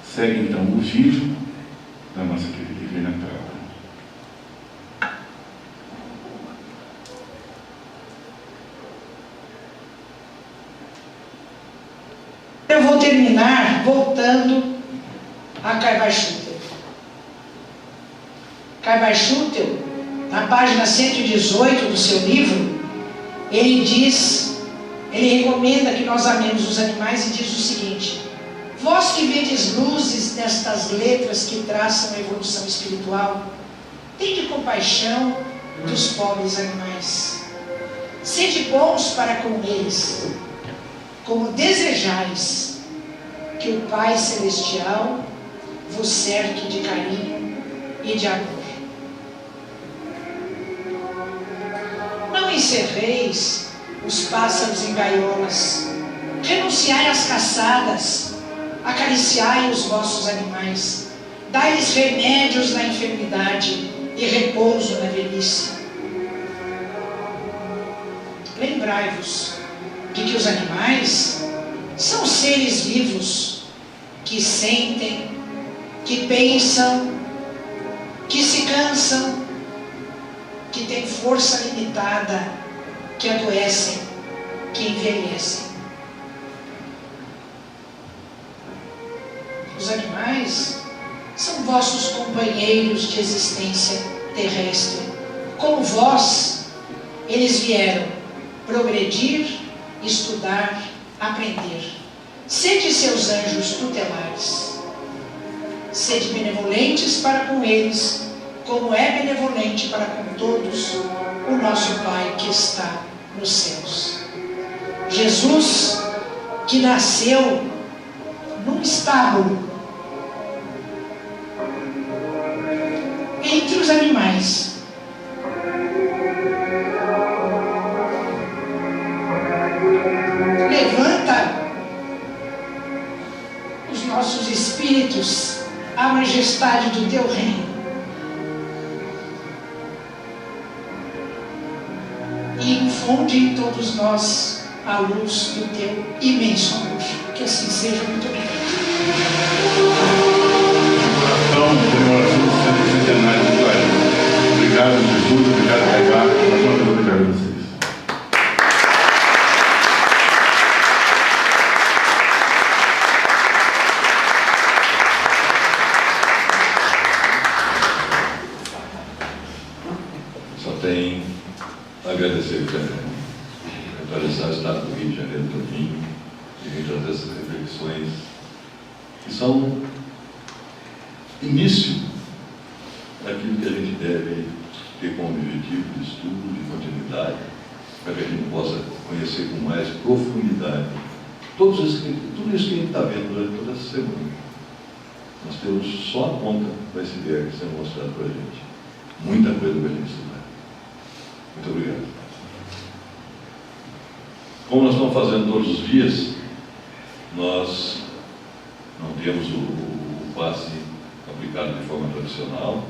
Speaker 7: Segue então o vídeo da nossa querida Ivênia Prado.
Speaker 12: Eu vou terminar voltando a Caibachutel. Caibachutel, na página 118 do seu livro, ele recomenda que nós amemos os animais e diz o seguinte: vós que vedes luzes nestas letras que traçam a evolução espiritual, tende compaixão dos pobres animais. Sede bons para com eles, como desejais que o Pai Celestial vos cerque de carinho e de amor. Não encerreis os pássaros em gaiolas, renunciai às caçadas, acariciai os vossos animais, dai-lhes remédios na enfermidade e repouso na velhice. Lembrai-vos de que os animais são seres vivos que sentem, que pensam, que se cansam, que têm força limitada, que adoecem, que envelhecem. Os animais são vossos companheiros de existência terrestre. Como vós, eles vieram progredir, estudar, aprender. Sede seus anjos tutelares. Sede benevolentes para com eles, como é benevolente para com todos o nosso Pai que está nos céus. Jesus, que nasceu num estábulo entre os animais, levanta os nossos espíritos à majestade do teu reino e infunde em todos nós a luz do teu imenso amor. Que assim seja. Muito obrigado.
Speaker 7: Obrigado, Jesus. Obrigado, Caibá. Obrigado a vocês.
Speaker 1: atravessar o estado do Rio de Janeiro todinho e vem trazer essas reflexões que são início daquilo que a gente deve ter como objetivo de estudo, de continuidade, para que a gente possa conhecer com mais profundidade tudo isso que a gente está vendo durante toda essa semana. Nós temos só a ponta do iceberg sendo mostrado para a gente. Muita coisa para a gente estudar. Muito obrigado. Como nós estamos fazendo todos os dias, nós não temos o passe aplicado de forma tradicional,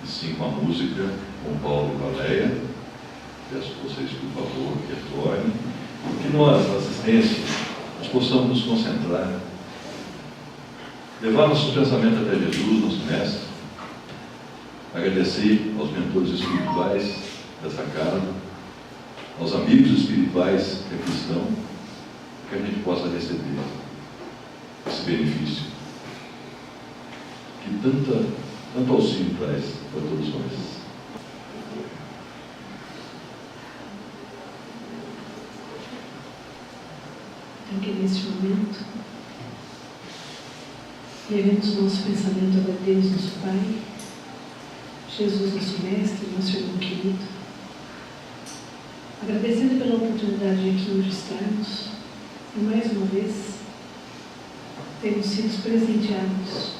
Speaker 1: e sim com a música, com o Paulo e com a Leia. Peço que vocês, por favor, que retornem, que nós, na assistência, nós possamos nos concentrar, levar nosso pensamento até Jesus, nosso mestre, agradecer aos mentores espirituais dessa casa, aos amigos espirituais que aqui estão, que a gente possa receber esse benefício que tanto auxílio traz para todos nós.
Speaker 5: Então, que neste momento levemos nosso pensamento a Deus, nosso Pai, Jesus, nosso Mestre, nosso irmão querido, agradecendo pela oportunidade de aqui hoje estarmos e mais uma vez termos sido presenteados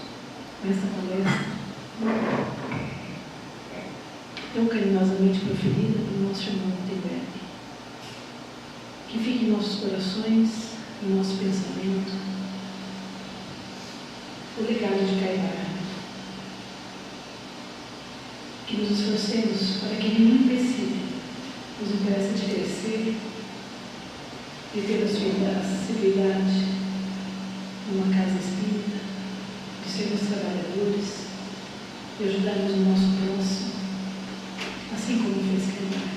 Speaker 5: com essa palestra tão carinhosamente proferida pelo nosso irmão Gutenberg. Que fique em nossos corações, em nosso pensamento, o legado de Caibar. Que nos esforcemos para que nenhum empecilho nos impeça de crescer e ter a sua acessibilidade numa casa espírita, de sermos trabalhadores, de ajudarmos o nosso próximo, assim como fez Caibar.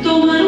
Speaker 13: Tomar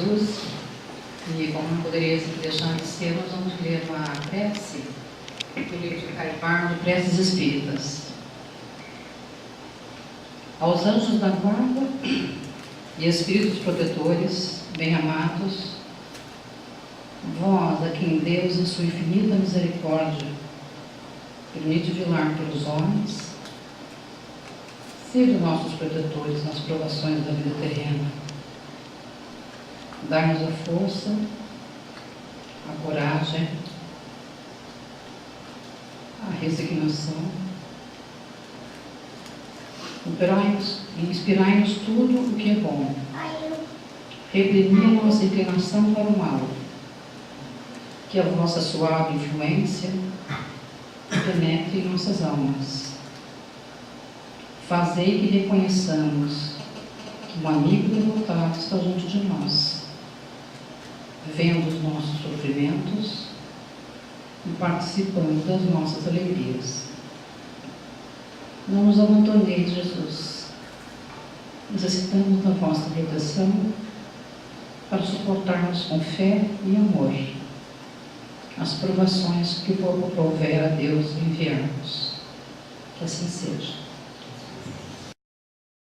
Speaker 6: Jesus. E como não poderia deixar de ser, nós vamos ler uma prece do livro de Caibar, de Preces Espíritas. Aos anjos da guarda e espíritos protetores, bem-amados, vós, a quem Deus, em sua infinita misericórdia, permite velar pelos homens, sejam nossos protetores nas provações da vida terrena. Dar-nos a força, a coragem, a resignação. Inspirai-nos tudo o que é bom. Reprimi a nossa inclinação para o mal. Que a vossa suave influência penetre em nossas almas. Fazei que reconheçamos que um amigo derrotado está junto de nós, vendo os nossos sofrimentos e participando das nossas alegrias. Não nos abandoneis, Jesus. Necessitamos da vossa proteção para suportarmos com fé e amor as provações que houver a Deus enviar-nos. Que assim seja.